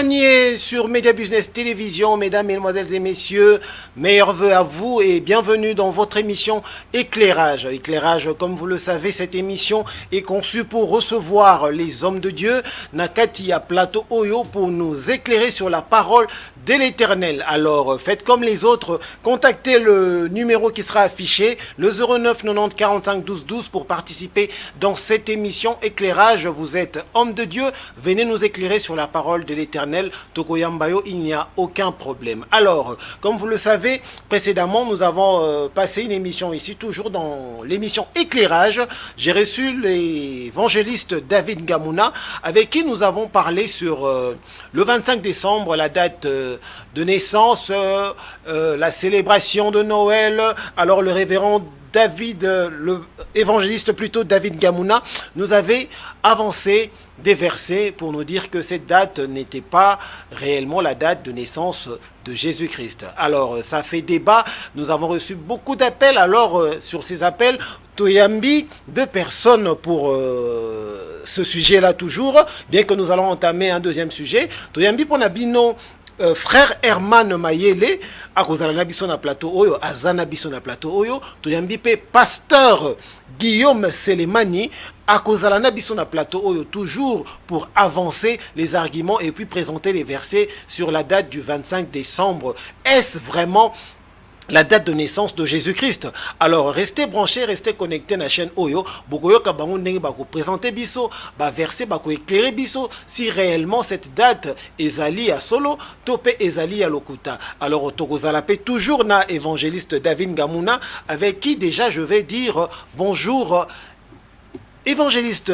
rejoignez sur Média Business Télévision, mesdames, mesdemoiselles et messieurs, meilleurs vœux à vous et bienvenue dans votre émission Éclairage. Éclairage, comme vous le savez, cette émission est conçue pour recevoir les hommes de Dieu, Nakati à Plateau Oyo, pour nous éclairer sur la parole de l'Éternel. Alors, faites comme les autres, contactez le numéro qui sera affiché, le 09 90 45 12 12 pour participer dans cette émission Éclairage. Vous êtes homme de Dieu, venez nous éclairer sur la parole de l'Éternel. Tokoyambayo, il n'y a aucun problème. Alors, comme vous le savez, précédemment, nous avons passé une émission ici, toujours dans l'émission Éclairage. J'ai reçu l'évangéliste David Ngamuna, avec qui nous avons parlé sur le 25 décembre, la date de naissance, la célébration de Noël. Alors le révérend David, le évangéliste plutôt David Ngamuna, nous avait avancé des versets pour nous dire que cette date n'était pas réellement la date de naissance de Jésus-Christ. Alors ça fait débat, nous avons reçu beaucoup d'appels. Alors sur ces appels, Toyambi, 2 personnes pour ce sujet-là toujours, bien que nous allons entamer un deuxième sujet. Toyambi pour Nabino, frère Herman Mayele, à cause de la Nabiso na plateau Oyo, Azana Biso na plateau Oyo, Toyambi pe pasteur Guillaume Selemani, à cause de la Nabiso na plateau Oyo, toujours pour avancer les arguments et puis présenter les versets sur la date du 25 décembre. Est-ce vraiment la date de naissance de Jésus-Christ? Alors restez branchés, restez connectés à la chaîne Oyo. Bokoyo kabango ndenge bako présenter biso, ba verser bako éclairer biso si réellement cette date ezali à solo, topé ezali à lokuta. Alors tokozalape toujours na évangéliste David Ngamuna, avec qui déjà je vais dire bonjour évangéliste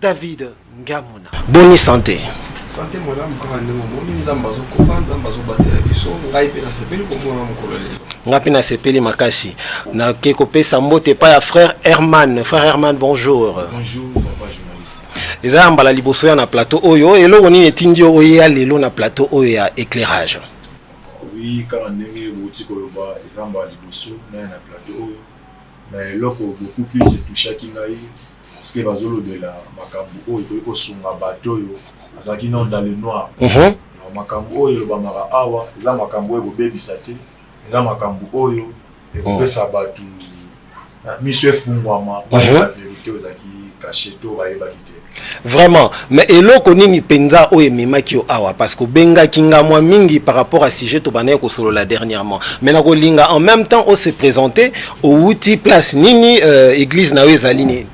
David Ngamuna. Bonne santé. Santé madame, quand on nzambazo kopa nzambazo batela biso ngai pe na sepeli ko mona mokolo lelo. Ngapi na sepeli makasi. Na keko pesa mbote pa ya frère Herman. Frère Herman, bonjour. Bonjour papa journaliste. Eza mbala liboso ya na plateau oyo eloko nini etindi oyo ya lelo na plateau oyo ya éclairage. Oui, quand ndenge boti koloba eza mbala liboso na plateau oyo. Mais eloko beaucoup plus touché ki ngai parce que bazolo de la makambu oyo ko sunga bato yo. Azaki non dans le noir. Makambu oyo lo bamara awa, eza makambu oyo bebisa te, eza makambu oyo e kopesa batu mission fungwama pa la vérité ozaki caché to ba ebakite. Vraiment, mais eloko nini penza oyo memaki yo awa parce que benga kinga mwa mingi par rapport à sujet to banaye ko solo la dernièrement. Mais na ko linga en même temps on se présenter au outil place nini église na ezali.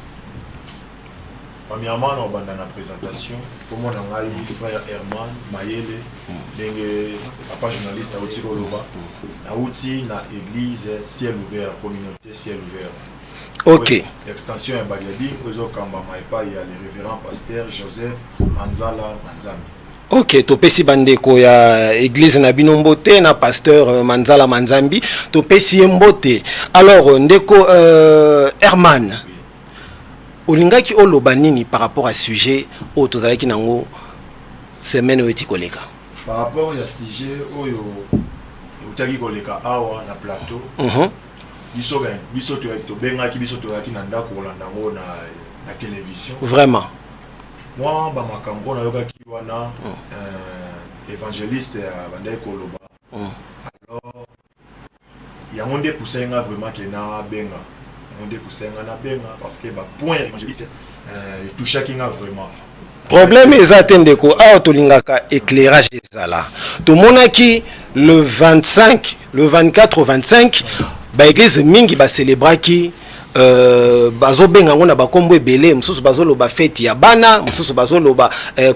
Premièrement, on va dans la présentation. Comme on a eu frère Herman Mayele, papa journaliste à Outi Koloba, à Outi, na église ciel ouvert, communauté ciel ouvert. Ok. Extension à Bagadi, Ozo Kamba Maipa, il y a le révérend pasteur Joseph Manzala Manzambi. Ok, topesi bandeko ya église na binombote na pasteur Manzala Manzambi, topesi mbote. Alors ndeko Herman. Olingaki oloba nini par rapport à sujet o tozalaki nango semaine oyo tikoleka? Par rapport à sujet oyo utaki koleka awa na plateau. Biso to bengaki biso to yaki na ndako kolanda ngo na télévision. Vraiment. Moi ba makambo na yoka ki wana évangéliste bandai koloba. Alors yango nde poussenga vraiment ke na benga. On dépousser na benga parce que ba point évangéliste touche kinga vraiment problème ezatende ko a tolingaka éclairage ezala to monaki le 25 le 24 au 25 ba église mingi ba célébraki bazo benga ngona ba kombo ebele mususu bazo loba fête ya bana mususu bazo loba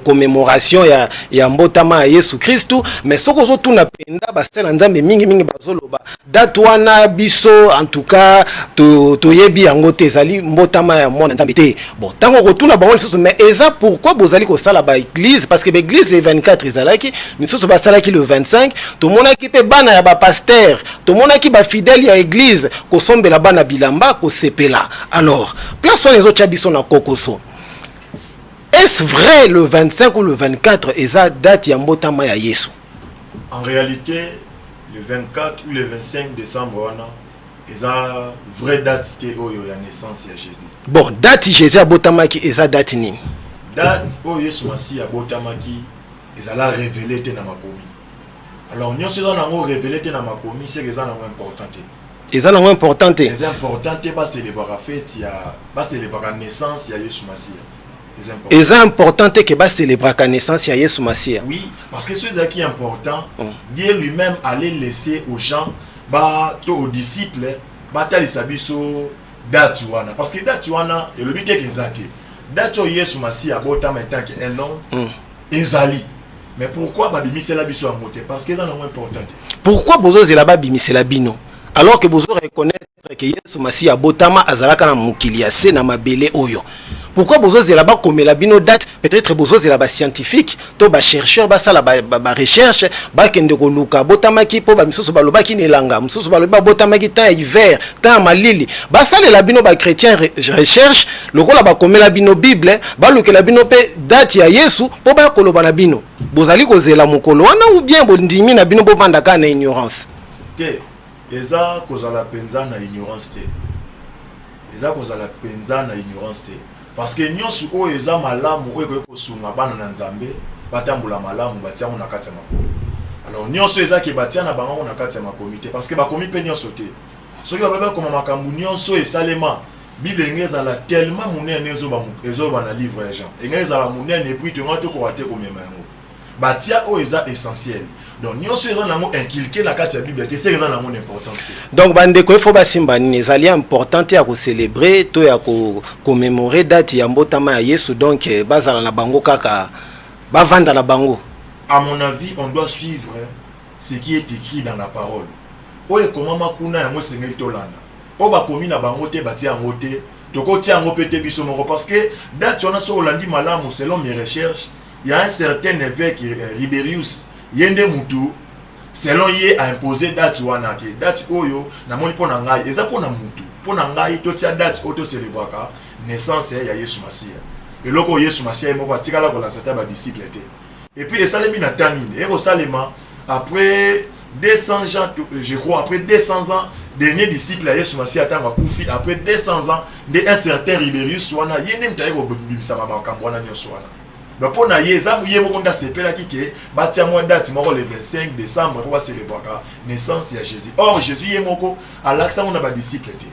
commémoration ya mbotama ya Yesu Kristu mais soko zo tuna penda ba stela nzambe mingi bazo loba date wana biso en tout cas to yebi yango te ezali mbotama ya mona nzambe te bon tango rotuna bango lisusu mais eza pourquoi bozali ko sala ba église parce que ba église le 24 ezalaki mususu ba salaki le 25 to monaki pe bana ya ba pasteur to monaki ba fidèle ya église ko sombela bana bilamba ko sepela. Alors, place les autres habits na kokoso. Est-ce vrai le 25 ou le 24 eza date ya mbotama ya Yesu? En réalité, le 24 ou le 25 décembre wana eza vraie date ke oyo ya naissance ya Jésus. Bon, date Jésus abotamaki eza date nini? Date oyo Yesu Masi abotamaki ezala révélé te na makomi. Alors nyonso eza nango révélé te na makomi, c'est que eza nango important te. Eza nango important te. C'est important te ba célébrer fête ya ba célébrer naissance ya Yesu Masia. C'est important que ba célébrer la naissance ya Yesu Masia. Oui, parce que ce qui est important, Dieu lui-même allait laisser aux gens ba to aux disciples ba talisa biso date wana parce que date wana et le but est que ezate. Date o Yesu Masia bota maintenant que un nom ezali. Mais pourquoi babimisela biso amote? Parce que ça non important. Pourquoi bozo zela babimisela bino? Alors que bozo reconnaître que Yesu Masia botama azalaka na mukili ya se na mabele oyo. Pourquoi bozo zela ba komela bino date? Peut-être bozo zela ba scientifique, to ba chercheur ba sala ba recherche, ba kende ko luka botama ki po ba misusu ba lobaki nelanga, misusu ba loba botama ki temps hiver, temps malili. Ba sala la bino ba chrétien recherche, lokola ba komela bino Bible, ba lukela bino pe date ya Yesu po ba koloba na bino. Bozali ko zela mokolo wana ou bien bondimi na bino bo vandaka na ignorance. Te eza kozala penza na ignorance te. Eza kozala penza na ignorance te. Parce que nyonso o eza malamu o eko sunga bana na Nzambe batambola malamu batia na kati ya makomi. Alors nyonso eza ke batia na bango na kati ya makomi te parce que bakomi pe nyonso te. Soki ba comme makambu nyonso esalema Bible ngeza la tellement munene ezo ba na livre ya Jean. Ngeza la munene et puis tu ngate ko rate ko mema yango. Batia o eza essentiel. Donc nous sommes inculqués la carte de la Bible, c'est ça mon importance. Donc bande ko il faut basimba ni ezali important ya ko célébrer to ya ko commémorer date ya mbotama ya Yesu donc bazala na bango kaka ba vanda na bango. À mon avis, on doit suivre ce qui est écrit dans la parole. Oye comment makuna ya mosengeli tolanda. O ba komi na bango te batia ngote, to ko tia ngopete biso moko parce que date on a sur Holandi malamu selon mes recherches, il y a un certain évêque Riberius Yende Mutu, selon ye a imposé date wana ke date oyo na moni pona ngai eza pona mutu pona ngai to tia date auto célébraka naissance ya Yesu Masia et loko Yesu Masia mo ba tikala ko la sata ba disciple te et puis esalemi na tanine et salema après 200 ans je crois après 200 ans dernier disciple ya Yesu Masia tanga kufi après 200 ans de un certain Riberius wana yene mtaye ko bimisa makambo wana nyoso wana. Mais pour naïe, ça mouillé mon compte c'est pela qui que bâtir moi date le 25 décembre pour célébrer naissance de Jésus. Or Jésus est moko à l'accent on a pas disciple été.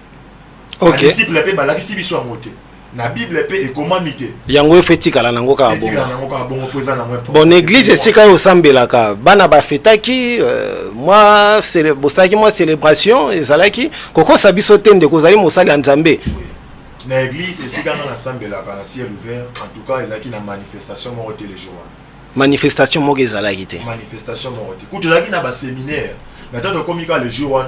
OK. Disciple pe ba la qui soit monté. Na Bible pe et commandité. Yango efetika la nango ka bon. Bon église esika yo sambelaka bana ba fetaki moi c'est bosaki moi célébration ezalaki koko sabiso tende kozali mosali Nzambe. Dans l'église, c'est quand on assemble la ciel ouvert, en tout cas, ils ont une manifestation morotée les jours. Manifestation morotée zalagité. Manifestation morotée. Quand tu as une séminaire, maintenant comme le jour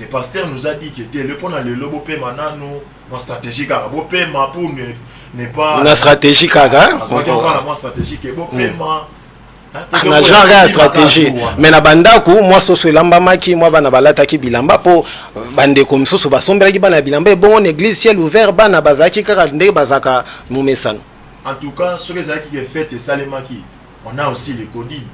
le pasteur nous a dit que le pont le lobo pe mananu, mon stratégie car bo pe ma pour ne pas. La stratégie car. On va la stratégie que bo pe ma. Na genre ya stratégie mais na bandaku moi soso elamba maki moi bana balata ki bilamba po bande comme soso basombela ki bana bilamba bon en église ciel ouvert bana bazaki kaka ndenge bazaka mumesano. En tout cas ce que zaki est fait c'est salemaki on a aussi les codines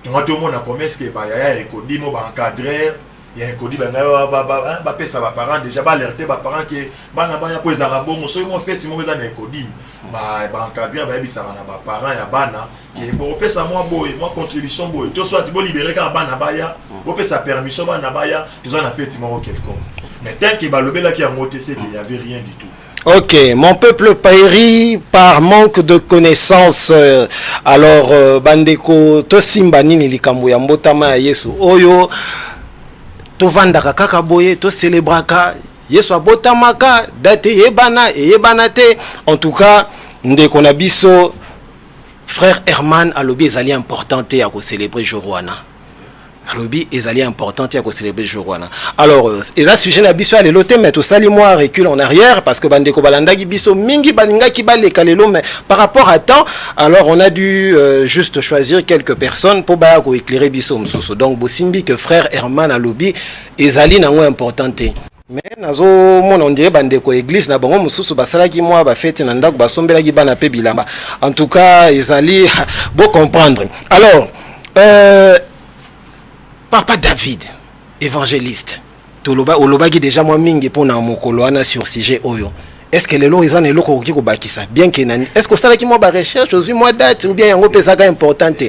donc tout le monde a commis que ba ya les codines mo ba encadrer ya codines ba pesa ba parents déjà ba alerter ba parents que bana ba ya po ezara bon so mo fait mo za na codines ba encadrer ba bisa na ba parents ya bana que bon pesa moi boy moi contribution boy to soit bo libérer ka bana ba ya bo pesa permission bana ba ya to za na fait mo quelconque mais tant que ba lobela ki a monté c'est qu'il y avait rien du tout. Ok, mon peuple périt par manque de connaissances. Alors, bandeko, to simba nini likambo ya mbotama ya Yesu. Oyo, to vandaka kaka boye, to célébraka. Yesu abotamaka, date yebana, et yebana te. En tout cas, ndeko na biso, frère Herman, alobi ezali importante ya ko célébrer Jorwana. Alobi ezali importante ya ko célébrer Jorwana. Alors eza sujet na biso ale lote mais to sali moi recule en arrière parce que bandeko balandaki biso mingi baninga ki baleka lelo mais par rapport à temps alors on a dû juste choisir quelques personnes pour ba ko éclairer biso msusu. Donc bosimbi que frère Herman alobi ezali nango importante. Mais nazo mon on dirait bandeko église na bango msusu basalaki moi ba fête na ndako basombelaki bana pe bilamba. En tout cas ezali beau comprendre. Alors Papa David, évangéliste, oloba qui déjà moi mingi pour na mokolo ana sur sujet oyo. Est-ce que les lois ils en eloko ki ko bakisa bien que est-ce que ça là qui moi ba recherche aujourd'hui moi date ou bien yango pesaka importante.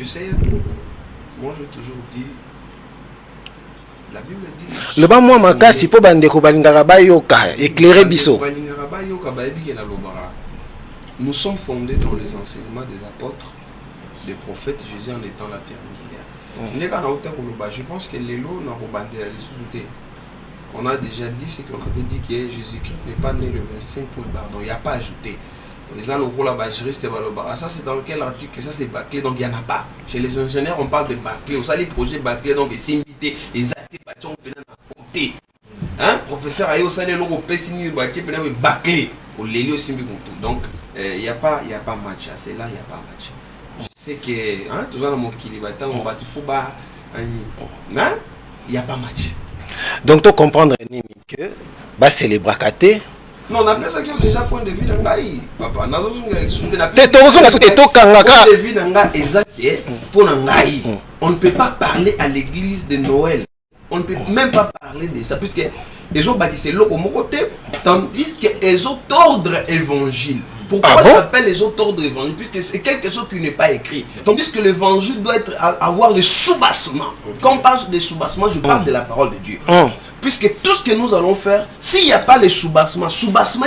Tu sais, moi j'ai toujours dit, la Bible dit... Le bas moi makasi po bandeko balingaka bayoka éclairer biso. Nous sommes fondés dans les enseignements des apôtres, des prophètes, Jésus en étant la pierre angulaire. Je pense que les lots n'ont pas bandé la liste. On a déjà dit ce qu'on avait dit que Jésus-Christ n'est pas né le 25 point pardon, il n'y a pas ajouté. Ça c'est dans quel article? Ça c'est bâclé, donc il n'y en a pas. Chez les ingénieurs on parle de bâclé. Au les projets bâclés, donc c'est invité, les actes on peut à côté. Hein? Professeur Ayo Salé Logo Pessini bâclé, bâclé. Donc il n'y a pas match. C'est là il n'y a pas match. Je sais que hein, tout ça dans mon kilibata, on va il faut pas hein? Il n'y a pas match. Donc tu comprendre que bah c'est les bracatés. Non, on appelle ça qui ont déjà point de vue dans Ngaï. Papa, nous avons on ne peut pas parler à l'église de Noël. On ne peut même pas parler de ça, puisque les gens bâtissent l'eau mon côté, tandis que les autres ordres évangile. Pourquoi je appelle les autres ordres évangile? Puisque c'est quelque chose qui n'est pas écrit. Tandis que l'évangile doit avoir le soubassement. Quand on parle de soubassement, je parle de la parole de Dieu. Puisque tout ce que nous allons faire, s'il n'y a pas les soubassements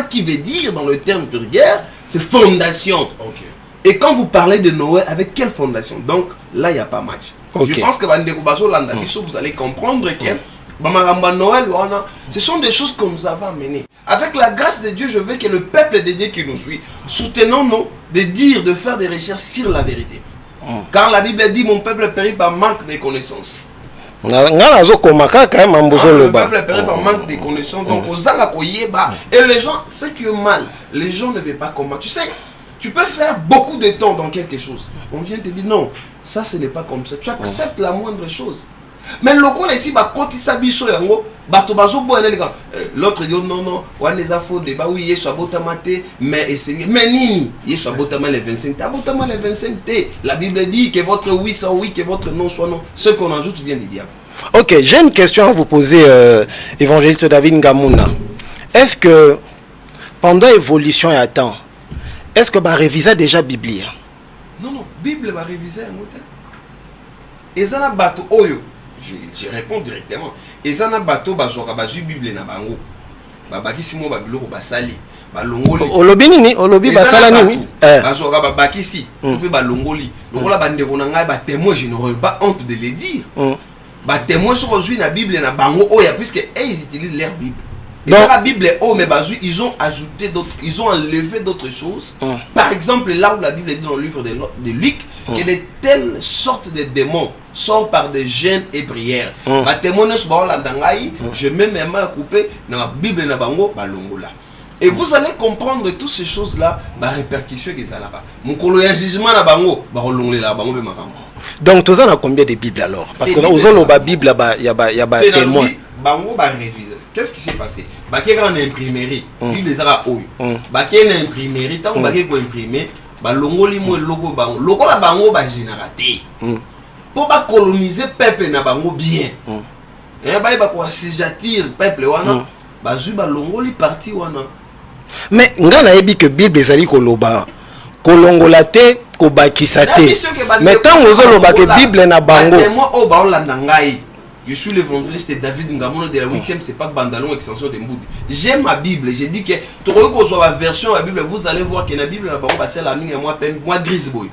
qui veut dire dans le terme vulgaire, c'est fondation. Et quand vous parlez de Noël, avec quelle fondation? Donc là, il n'y a pas match. Je pense que vous allez comprendre que Noël, ce sont des choses qu'on nous avait amenées. Avec la grâce de Dieu, je veux que le peuple de Dieu qui nous suit, soutenons-nous de faire des recherches sur la vérité. Car la Bible dit, mon peuple périt par manque de connaissances. Le peuple périt par manque de connaissances. Donc, et les gens, ce qui est mal, les gens ne veulent pas comprendre. Tu sais, tu peux faire beaucoup de temps dans quelque chose. On vient te dire non, ça ce n'est pas comme ça. Tu acceptes la moindre chose. Mais le coup ici, quand il s'habille sur l'autre dit non, on les a faux débat, oui, il soit botamate, mais nini, il soit botamate les 25. T'as botamate les 25. La Bible dit que votre oui soit oui, que votre non soit non. Ce qu'on ajoute vient du diable. Ok, j'ai une question à vous poser, évangéliste David Ngamuna. Est-ce que pendant l'évolution et à temps, est-ce que vous révisez déjà la Bible? Non, Bible va réviser un autre. Et ça n'a pas oyo. Je réponds directement. Et ça n'a pas tout bazoka bazu Bible na bango. Babaki simo ba biloko basali. Ba longoli. Olobi nini? Olobi basala nini? Bazoka babaki si. Pe ba longoli. Longola bande ko na ngai ba témoin, je n'aurais pas honte de le dire. Ba témoin sur aujourd'hui na Bible na bango oya puisque ils utilisent leur Bible. Dans la Bible, mais ils ont ajouté d'autres, ils ont enlevé d'autres choses. Par exemple, là où la Bible dit dans le livre de Luc, que de telles sortes de démons sortent par des jeûnes et prières. Je mets mes mains coupées dans la Bible na bango balongola. Et vous allez comprendre toutes ces choses-là, la répercussion qu'ils ont là-bas. Mon colonia jugement na bango, balongola bango be makambo. Donc, tu as combien de Bibles alors? Parce que nous avons la Bible là-bas, il y a témoin. Bango va réviser. Qu'est-ce qui s'est passé? Baké en imprimerie, Bible ezara oyo. Baké en imprimerie, tant baké ko imprimer, ba longoli mo logo bango. Logo la bango ba génératé. Pour ba coloniser peuple na bango bien. Et ba ko asijatir peuple wana, ba zu ba longoli parti wana. Mais ngana yebi que Bible ezali koloba. Kolongola te ko bakisa te. Mais tant ozoloba que Bible na bango. Moi o ba olanda ngai. Je suis l'évangéliste David Ngamuna de la 8e, c'est pas Bandalon, extension de Mboudi. J'ai ma Bible, j'ai dit que tu reçois la version de la Bible, vous allez voir que la Bible c'est la mienne, moi grise boy.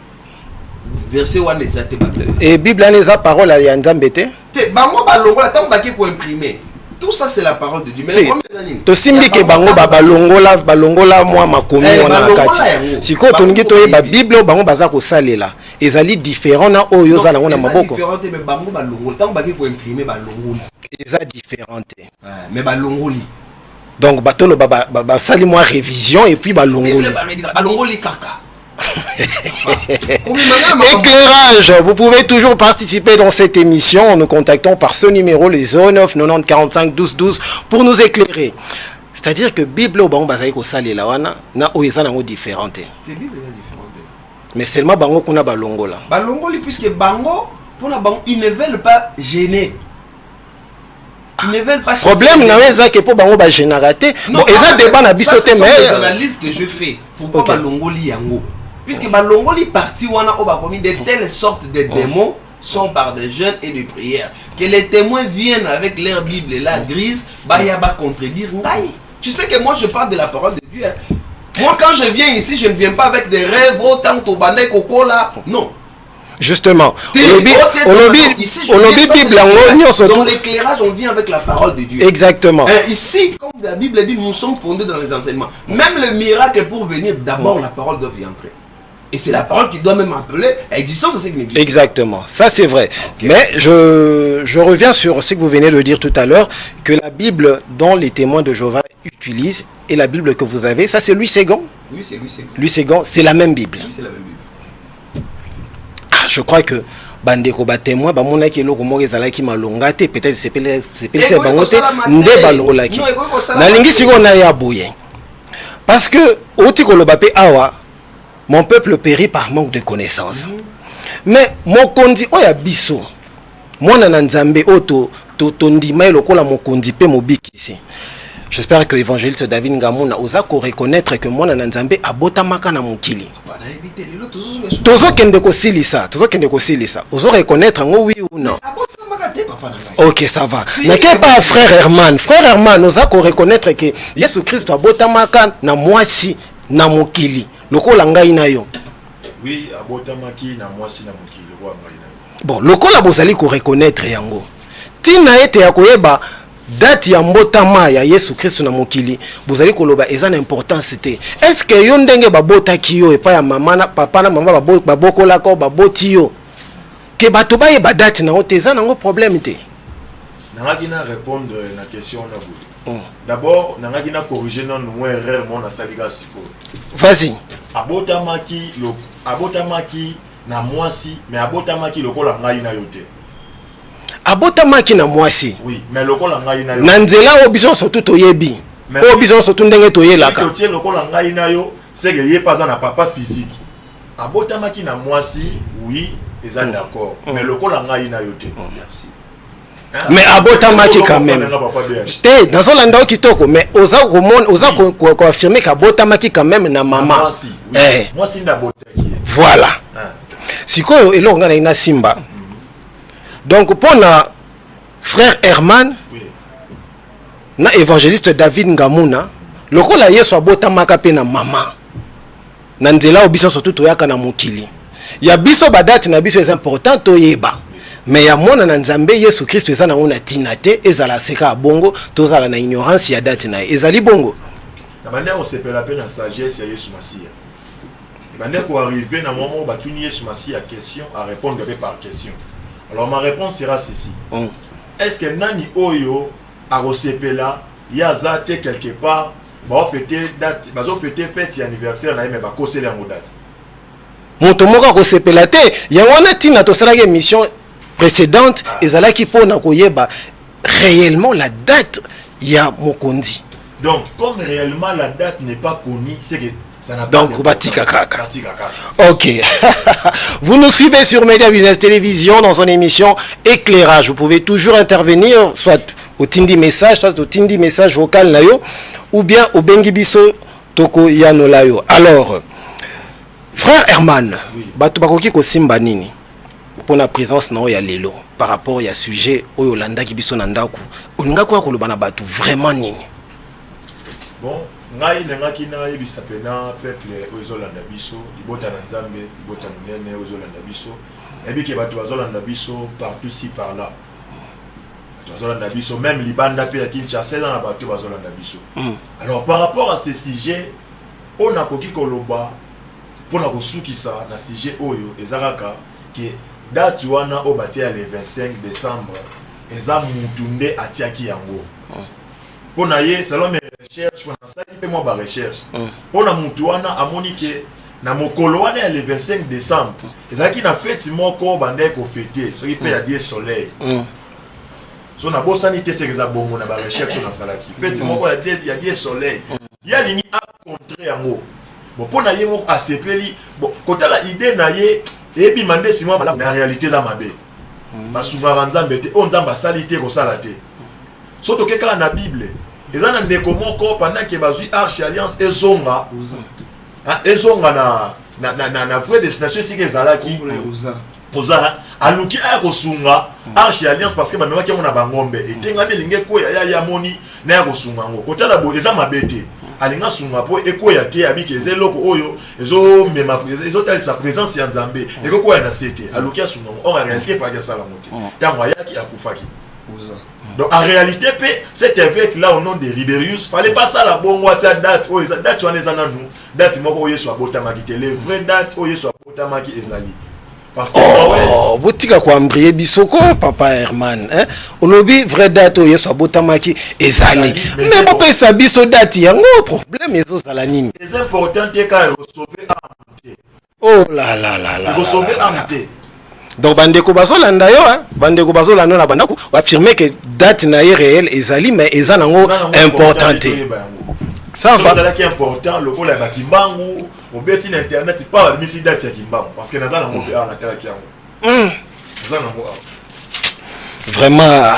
Verset 1 exact. Et la Bible les a parole à Yanzambete. Bango balongo la tant baké ko imprimer. Tout ça c'est la parole de Dieu. Mais to simbi ke bango balongola moi makomi wana kati. Siko toningi to ba Bible bango baza ko salela. Ezali différent na oyo za na maboko. Différent mais bango balongola tant baké ko imprimer balongola. Eza différente. Mais balongoli. Donc batolo ba sali moi révision et puis balongoli. Balongoli kaka. Éclairage, vous pouvez toujours participer dans cette émission en nous contactant par ce numéro, les 09 90 45 12 12 pour nous éclairer. C'est-à-dire que Bible au bango bazaï ko sali la wana na oeza nango différente. C'est Bible est différente. Mais seulement bango kuna balongo là. Balongo puisque bango pour na bango ils ne veulent pas gêner. Ils ne veulent pas. Problème na weza que pour bango ba générater. Bon, eza débat na biso te mais les analyses que je fais. Pourquoi balongo li yango? Puisque balongoli parti wana o bakomi de telles sortes de démons sont par des jeûnes et des prières. Que les témoins viennent avec leur Bible là grise, ba contredire ngai. Tu sais que moi je parle de la parole de Dieu. Hein. Moi quand je viens ici, je ne viens pas avec des rêves autant que bandé coco là. Non. Justement, dans l'éclairage, on vient avec la parole de Dieu. Exactement. Ici, comme la Bible dit, nous sommes fondés dans les enseignements. Même le miracle pour venir, d'abord la parole doit y entrer. Et c'est la parole qui doit même appeler existence à ce qui n'existe. Exactement, ça c'est vrai. Okay. Mais je reviens sur ce que vous venez de dire tout à l'heure, que la Bible dont les témoins de Jéhovah utilisent et la Bible que vous avez, ça c'est Louis Ségon. Oui, c'est Louis Ségon. Louis Ségon, c'est la même Bible. Oui, c'est la même Bible. Je crois que bandeko ba témoin ba mona ki loko mo ezala ki malonga te peut-être c'est bangote nde balongola ki na lingi siko na ya boye parce que oti koloba pe awa mon peuple périt par manque de connaissances mais mokondi oya biso mwana na nzambe oto tondima lokola mokondi pe mobikisi. J'espère que évangéliste David Ngamuna osa ko reconnaître que mwana na nzambe abotamaka na mokili. Tozo kende ko silisa, ozo reconnaître ngo oui ou non. OK, ça va. Mais que pas frère Herman, osa ko reconnaître que Jésus Christ abotamaka na mwasi na mokili. Lokola ngai na yo. Oui, abotamaki na mwasi na mokili kwa ngai na yo. Bon, lokola bozali ko reconnaître yango. Tina ete ya koyeba date ya mbotama ya Yesu Kristo na mokili bozali koloba eza na importance te. Est-ce que yo ndenge babotaki yo epa ya mama na papa na mama babokola ko baboti yo ke bato ba yeba date na oteza nango problème te. Nangaki na répondre na question na bout. D'abord nangaki na corriger non erreur mon asalika siko. Vas-y. Abotamaki na mwasi mais abotamaki lokola ngai na yo te. Abotamaki na mwasi. Oui, mais lokola ngai na yo. Na nzela obiso surtout toyebi. Obiso surtout ndenge toyelaka. Si tu lokola ngai na yo, c'est que yé pas na papa physique. Abotamaki na mwasi, oui, ils sont d'accord. Mais lokola ngai na yo te. Merci. Mais abotamaki quand même. Té dans son landa kitoko mais oza ko affirmer qu'abotamaki quand même na maman. Mwasi nda botaki. Voilà. Sikoyo elonga na ina simba. Donc pour na frère Herman, oui. Na évangéliste David Ngamuna, lokola Yesu abotamaka pe na mama. Na nzela obiso surtout toyaka na mokili. Ya biso badati na biso est important toyeba. Mais ya mona na nzambe Yesu Christ eza na ona tinate ezala seka bongo tozala na ignorance ya date na ezali bongo. Na banda on s'appelle pe na sagesse ya Yesu Masia. Et banda ko arriver na moment batuni Yesu Masia question à répondre par question. Alors ma réponse sera ceci. Est-ce que nani oyo a resepela yazate quelque part ba fêter date bazo fêter fête anniversaire na yeme ba kosela ngo date. Moto moko ko sepela te ya wana tina to sala émission précédente ezalaki pona koyeba réellement la date ya mokondi. Donc comme réellement la date n'est pas connue, c'est que ça n'a donc batika kaka. OK. Vous nous suivez sur Média Business Télévision dans son émission Éclairage. Vous pouvez toujours intervenir soit au tindi message, soit au tindi message vocal nayo ou bien au bengi biso toko yano layo. Alors frère Herman, batu bakoki ko simba nini pour la présence na ya lelo par rapport à sujet oyo landa ki biso na ndaku. Olinga kwa koloba na batu vraiment nini? Bon, ngai nengaki na yebisa pena peuple ozolanda biso libota na nzambe libota munene ozolanda biso ebike bato bazolanda biso partout ci par là bato bazolanda biso même libanda pe ya Kinshasa na bato bazolanda biso. Alors par rapport à ce sujet on a koki koloba pona kosukisa na sujet oyo ezaraka ke date wana obatia le 25 décembre eza mutunde atiaki yango. Pour naie selon mes recherches pour ça il peut moi ba recherche pour na mutu wana amoni ke na mokolo wana le 25 décembre ezaki na fête moko bande ko fêter so il peut y a des soleil so na bosani te c'est bongo na ba recherche na salaki fête moko il y a des soleil il y a ligne à contrer yango bon pour naie moko asepeli bon kotala idée na ye et puis mandé si moi la réalité za mabe basungara nzambe te on nzamba salité ko salate soto keka na Bible ezana ndeko moko pendant que bazui arche alliance ezonga ezonga na vraie destination si ezalaki oza aluki aya kosunga arche alliance parce que bamemaki yango na bangombe etengami elingi ekoya ya moni na ya kosunga yango kotala boye eza mabe te alinga sunga po ekoya te abiki eza eloko oyo ezotalisa présence ya nzambe ekokoya na se te aluki asunga yango or en réalité efalaki asala mo te ntango ayaki akufaki. Donc en réalité, cet évêque là au nom de Riberius, fallait pas ça la bonne date, date on est en nous, date moko oye soit botamaki, les vraies dates oye soit botamaki ezali. Parce que oh, botika kwa mbriye bisoko papa Herman, hein? Olobi vraie date oye soit botamaki ezali. Mais pas pesa biso date yango problème ezo zala nini. C'est important que quand sauver âme. Oh là là là là. Il sauver âme. Donc bandeko bazolanda yo hein, bandeko bazolanda na bandako affirmer que date na réelle ezali mais ezanango importante. Ça va qui est important le ko la bakimbangu obeti na internet pas misi date ya kimbangu parce que nazana mo pe na kala kiango. Nazana vraiment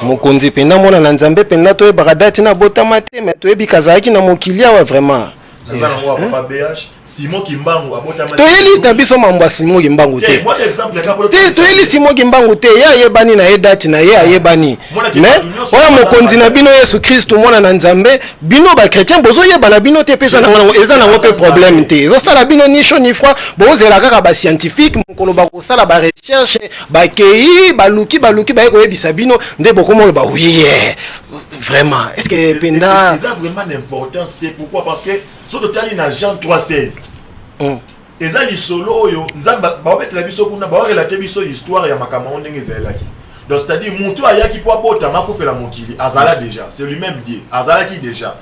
mokonzi penda mona na nzambe penda to ba date na botamate mais to ebi kazaki na mokilia wa vraiment. Nazana mo papa BH Simon Kimbangu abotamate. To eli tabiso mambo Simon Kimbangu te. Moi exemple to eli Simon Kimbangu te ya yebani na yedati na ye ayebani. Mais oya mokonzi na bino Yesu Kristo mona na nzambe bino ba chrétien bozo yeba na bino te pesa na eza na ngope problème te. Zo sala bino ni chaud ni froid bozo la kaka ba scientifique mukolo ba ko sala ba recherche ba kei ba luki ba ko yebisa bino nde bokomo ba oui vraiment est-ce que penda ça a vraiment d'importance pourquoi parce que sur total na Jean 3:16 eza lisolo oyo nzamba baobetela biso kuna baorelate biso histoire ya makambo ndenge ezalaki donc c'est-à-dire mutu ayaki po abota makufela mokili azala déjà c'est lui-même Dieu azalaki déjà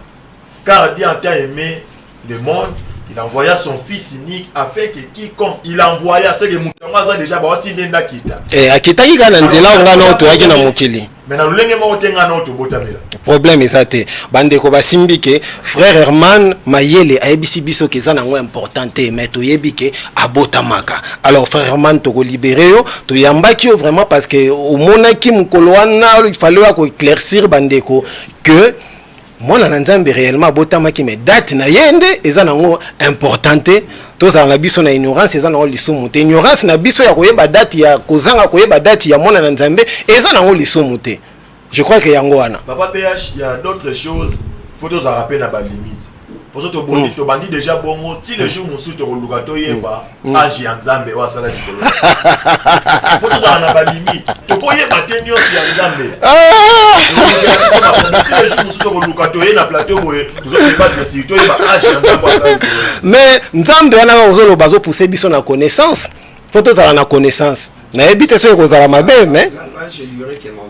car Dieu a tant aimé le monde il envoya son fils unique afin que quiconque il envoya c'est que mutu aza déjà baoti ndenda kita akitaki kana nzela ngana oto yaki na mokili mais na lulenge moko tenga na oto botamela problème ezate bandeko basimbike frère Herman mayele ayebisi biso keza nango importante mais to yebike abotamaka alors frère Herman to ko libérer yo to yambaki yo vraiment parce que au monaki mukolo wana il fallait ko éclaircir bandeko que mona na nzambe réellement abotamaki mais date na yende eza nango importante tozala na biso na ignorance eza nango lisumu te ignorance na biso ya koyeba date ya kozanga koyeba date ya mona na nzambe eza nango lisumu te. Je crois que yango wana papa PH il y a d'autres choses faut tous rappeler na ba limite pour to bondi to bandi déjà bongo ti le jour musu to luka to yeba agi ya nzambe wa sala dikolo faut tous na ba limite to ko yeba tenyo si ya nzambe ti le jour musu to luka to ye na plateau boye to zo débattre si to yeba agi ya nzambe wa sala mais nzambe wana ozolo bazo pousser biso na connaissance faut tous na connaissance na ebite so ko zala mabe mais je dirais que non.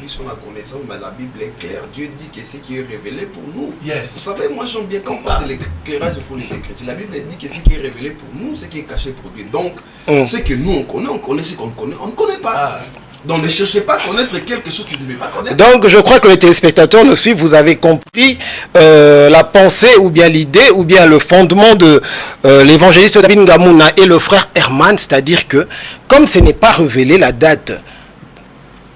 Sur la connaissance, mais la Bible est claire. Dieu dit que ce qui est révélé pour nous. Yes. Vous savez, moi j'aime bien quand on parle de l'éclairage, il faut les Écritures. La Bible dit que ce qui est révélé pour nous, ce qui est caché pour Dieu. Donc, ce que nous on connaît ce qu'on connaît, on ne connaît pas. Donc ne cherchez pas à connaître quelque chose que tu ne veux pas connaître. Donc je crois que les téléspectateurs nous suivent, vous avez compris la pensée ou bien l'idée ou bien le fondement de l'évangéliste David Ngamuna et le frère Herman, c'est-à-dire que comme ce n'est pas révélé la date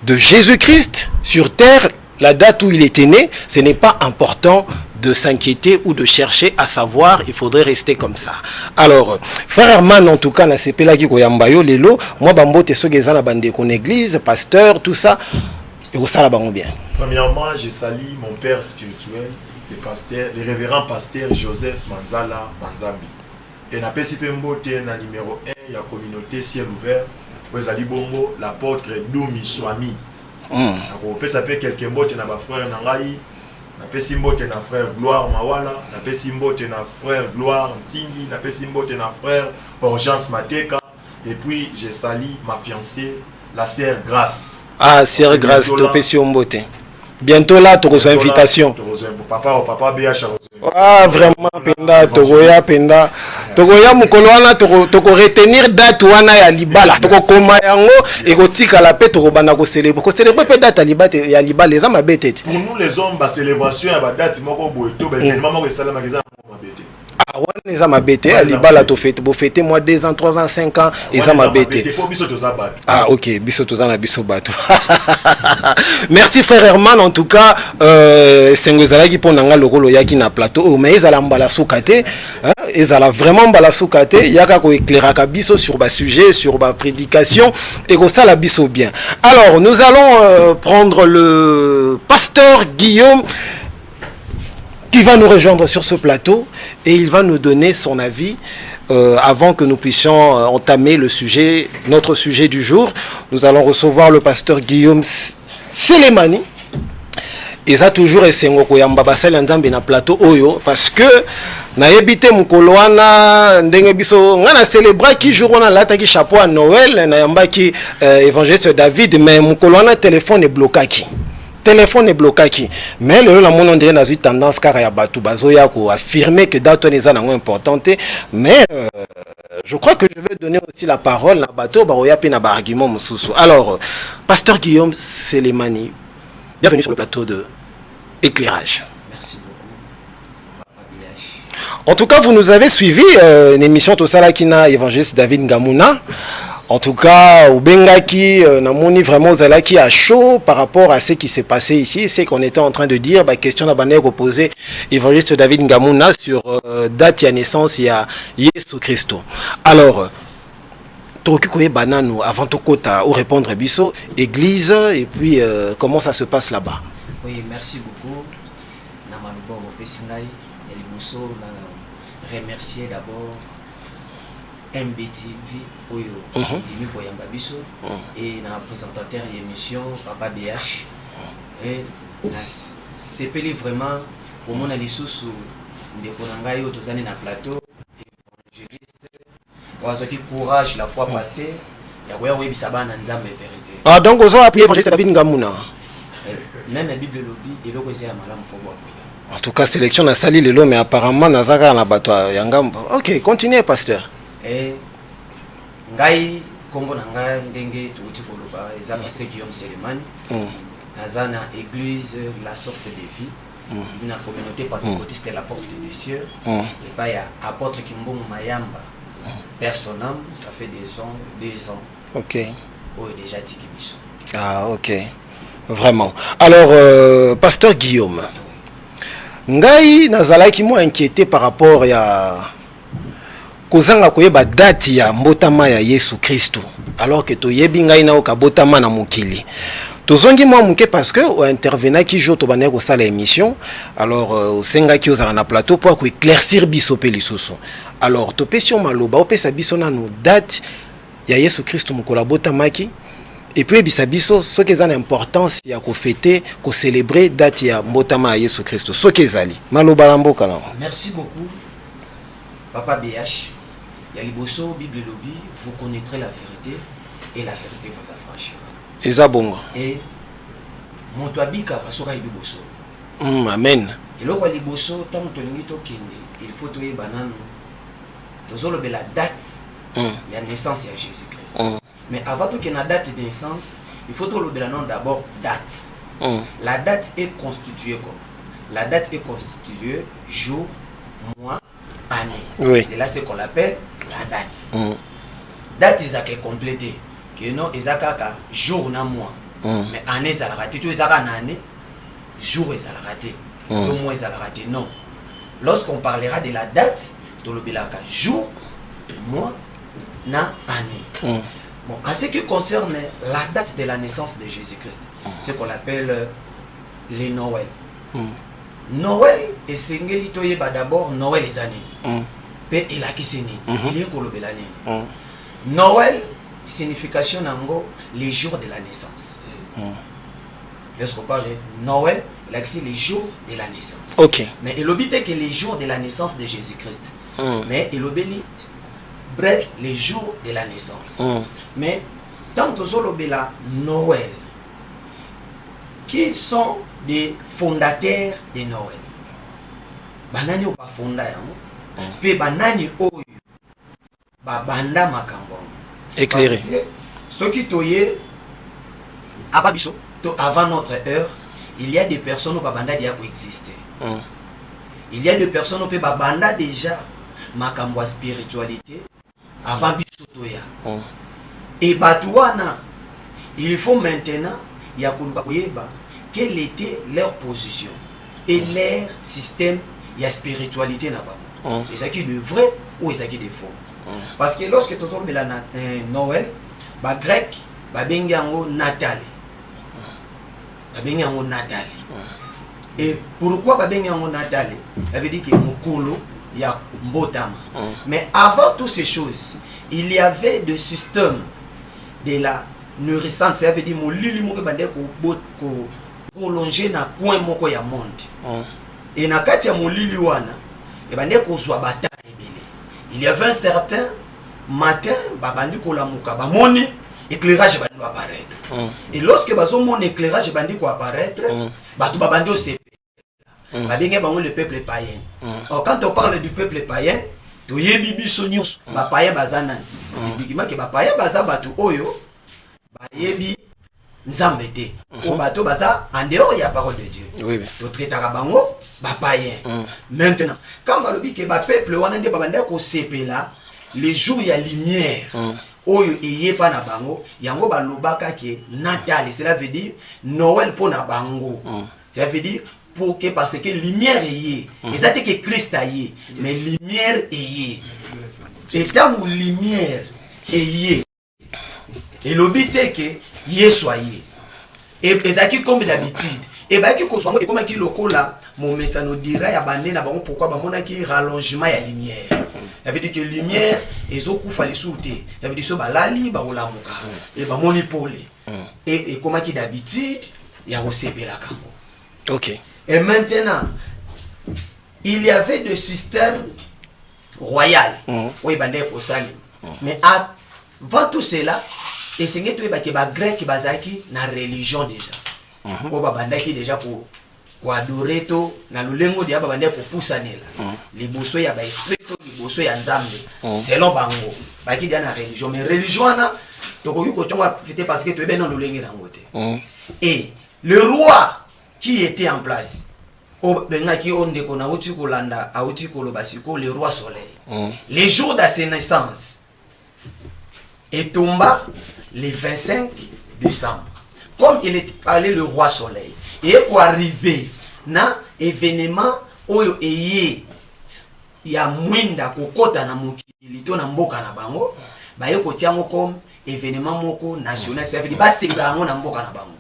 de Jésus-Christ sur terre, la date où il était né, ce n'est pas important de s'inquiéter ou de chercher à savoir, il faudrait rester comme ça. Alors, frère Herman, en tout cas, na sepela ki koyambayo lelo, moi bambote so geza na bande kon église, pasteur, tout ça, et ça la bango bien. Premièrement, je salue mon père spirituel, le pasteur, le révérend pasteur Joseph Manzala Manzambi. Et na pesi mbote na numéro 1 ya communauté ciel ouvert. Vous allez bongo l'apôtre Doumi Swami. On peut s'appeler quelqu'un mbote na ba frère Nangai, na pesi mbote na frère Gloire Mawala, na pesi mbote na frère Gloire Ntingi, na pesi mbote na frère Urgence Mateka, et puis je salue ma fiancée, la sœur Grâce. Ah, sœur Grâce, to pesi mbote. Bientôt là, tu reçois invitation. Papa BH. Ah, vraiment, penda, togoya, penda. Togoya, mukolo wana, toko retenir date wana ya libala. Toko koma yango, et kotika la paix, toko bana ko célébrer. Ko célébrer pe date ya libala, les hommes abété. Pour nous les hommes, ba célébration ya ba date moko boeto, ba événement moko esala magazin moko abété. Ah, on est à ma bête, Alibala to fête, beau fêter moi 2 ans, 3 ans, 5 ans, et ça ma bête. Ah, ok, Bissotozana Bissobato. Merci frère Herman, en tout cas, Sengozalaki pour Nanga Logolo Yaki na plateau, mais ils allaient mbala soukate, ils allaient vraiment mbala soukate, Yaka ko éclairaka biso sur bas sujet, sur bas prédication, et ko ça la biso bien. Alors, nous allons prendre le pasteur Guillaume qui va nous rejoindre sur ce plateau et il va nous donner son avis avant que nous puissions entamer le sujet, notre sujet du jour. Nous allons recevoir le pasteur Guillaume Selemani. Et ça toujours esengo koyamba basali nzambe na plateau oyo parce que na yebite mukolo wana ndenge biso ngana célébrer ki jour on a lata ki chapeau à Noël na yamba ki évangéliste David mais mukolo wana téléphone est bloqué. Téléphone est bloqué. Mais le monde on dirait dans une tendance car ya batu bazoya ko affirmer que date on est importante mais je crois que je vais donner aussi la parole à bateau baroya pe na ba argument mususu. Alors pasteur Guillaume Selemani, bienvenue sur le plateau de Éclairage. Merci beaucoup. Papa BH. En tout cas, vous nous avez suivi une émission tout ça là qui n'a évangéliste David Ngamuna. En tout cas, au Bengaki, Namoni vraiment Zalaki à chaud par rapport à ce qui s'est passé ici. C'est qu'on était en train de dire, bah, question d'abandonner reposer évangéliste David Ngamuna sur date de naissance il y a Jésus Christ. Alors, Banano avant tout kota ou répondre biso église et puis comment ça se passe là-bas. Oui, merci beaucoup. Namanubo Pessinai et Liboso remercier d'abord MBTV Oyo Dimi Boyamba Biso et na présentateur émission Papa BH et c'est peli vraiment pour mon alisus de Konangai au tozane na plateau évangéliste wazoki courage la fois passée ya koya webisaba na nzambe vérité. Ah donc vous avez appelé évangéliste David Ngamuna. Même la Bible lobby et le côté à malam fobo appuyer. En tout cas sélection na sali lelo mais apparemment nazaka na bato ya ngambo. OK, continuez pasteur. Et ngai kombo na ngai ndenge tuuti koloba eza pasteur Guillaume Selemani. Nazana église la source de vie. Une communauté pentecôtiste de la porte des cieux. Et pas ya apôtre Kimbongo Mayamba. Personnel, ça fait 2 ans. OK. Oh déjà tiki biso. Ah OK. Vraiment. Alors pasteur Guillaume. Ngai nazalaki mo inquiété par rapport à kozanga koyeba date ya mbotama ya Yesu Kristo alors que toyebi ngai na okabotama na mokili. Tozongi moi muke parce que o intervenant ki jo to bané ko sala émission alors au senga ki ozala na plateau pour éclaircir biso pe lisusu. Alors to pesio maloba opesa biso na no date ya Yesu Kristo mukola botamaki et puis bisabiso ce qui est en importance ya ko fêter ko célébrer date ya mbotama ya Yesu Kristo ce qui ezali maloba lamboka la. Merci beaucoup Papa BH. Ya liboso Bible lobby, vous connaîtrez la vérité et la vérité vous affranchira. Ezabongo. Et moto abika rasoka liboso. Amen. Et lo wa liboso tant tolingi to kende, il faut toye banano. Tozolo be la date ya naissance ya Jésus-Christ. Mais avant tout qu'il y ait une date de naissance, il faut tout le nom d'abord date. La date est constituée comme la date est constituée jour, mois, année. Oui. C'est là ce qu'on appelle la date. Date est complétée. Que non, ils ont jour na mois. Mais année ça la raté. Tu es à année, jour ça la raté. Le mois ça la raté. Non. Lorsqu'on parlera de la date, tu le jour, mois, na année. Bon, en ce qui concerne la date de la naissance de Jésus-Christ, ce qu'on appelle les Noël. Noël et singeli toyeba d'abord Noël les années. Pe il a qui sini, il est kolobé l'année. Noël signification nango les jours de la naissance. Lorsqu'on parle de Noël, il a les jours de la naissance. OK. Mais il obite que les jours de la naissance de Jésus-Christ. Mais il obéit bref les jours de la naissance. Mais tant que la Noël, qui sont des fondateurs de Noël. Banani ou pas fondateur, puis banani oyo, banda makambo. Éclairé. Ce qui toye avant notre heure, il y a des personnes où banda qui existent. il y a des personnes qui ont banda déjà makambo spiritualité avant bisotoya. Et batouana, il faut maintenant quelle était leur position et leur système de spiritualité là-bas. Et ça qui est de vrai ou ça qui est de faux. Parce que lorsque tu tombes la Noël, les Grecs, ils ont Natal. Ils ont Natal. Et pourquoi ils ont Natal? Ça veut dire que Mokolo, il y a Mbotama. Mais avant toutes ces choses, il y avait des systèmes de la nourrissance. Ça veut dire que les gens sont prolongés dans le coin du monde. Et dans le cas de Molili wana, il y avait un certain matin, babandi kolamuka bamoni éclairage bandi apparaître. Et lorsque bazomon éclairage bandi ko apparaître, batu babandi osepe. Babenge bango le peuple païen. Or quand on parle du peuple païen, to yebi biso nyos ba païen bazana. Bikima ke ba païen baza batu oyo ba yebi nzambe te. O bato baza en dehors il y a parole de Dieu. Oui. To traitera bango ba païen. Maintenant, quand va le bi ke ba peuple wana nde babanda ko sepela les jours il y a lumière. Oyo eye pa na bango, yango ba lobaka ke Natal, cela veut dire Noël pour na bango. Ça veut dire pour que parce que lumière est et ça c'est que Christ a mais lumière est et tant où lumière est et le but est que y soyez et ça qui comme d'habitude et bah qui consomme et comme qui loco là mon message nous dira ya bandé na bango pourquoi ba mona qui rallongement ya lumière. Ça veut dire que lumière et au coup fallait sauter. Ça veut dire so ba lali ba olamuka et ba moni polé et comme qui d'habitude ya osepela kambo. OK. Et maintenant, il y avait des systèmes royaux. Oui, mais avant tout cela, et c'est que les Grecs qui na religion déjà. On va déjà pour adorer tout, na lulengo dia ba pour pousser les bosso ya ba esprit, les bosso ya nzambe. Selon bango, ba qui dia na religion, mais religion na to ko yuko chonga fete parce que tu ben non lulenge na ngote. Et le roi qui était en place, le roi soleil, les jours de sa naissance, est tombé le 25 décembre. Comme il est allé le roi soleil, et pour arriver dans l'événement où il y a mwinda kokota na mokilito na mboka na bango, ba yo kotiango comme événement moko national, ça veut dire ba célébrer na mboka na bango.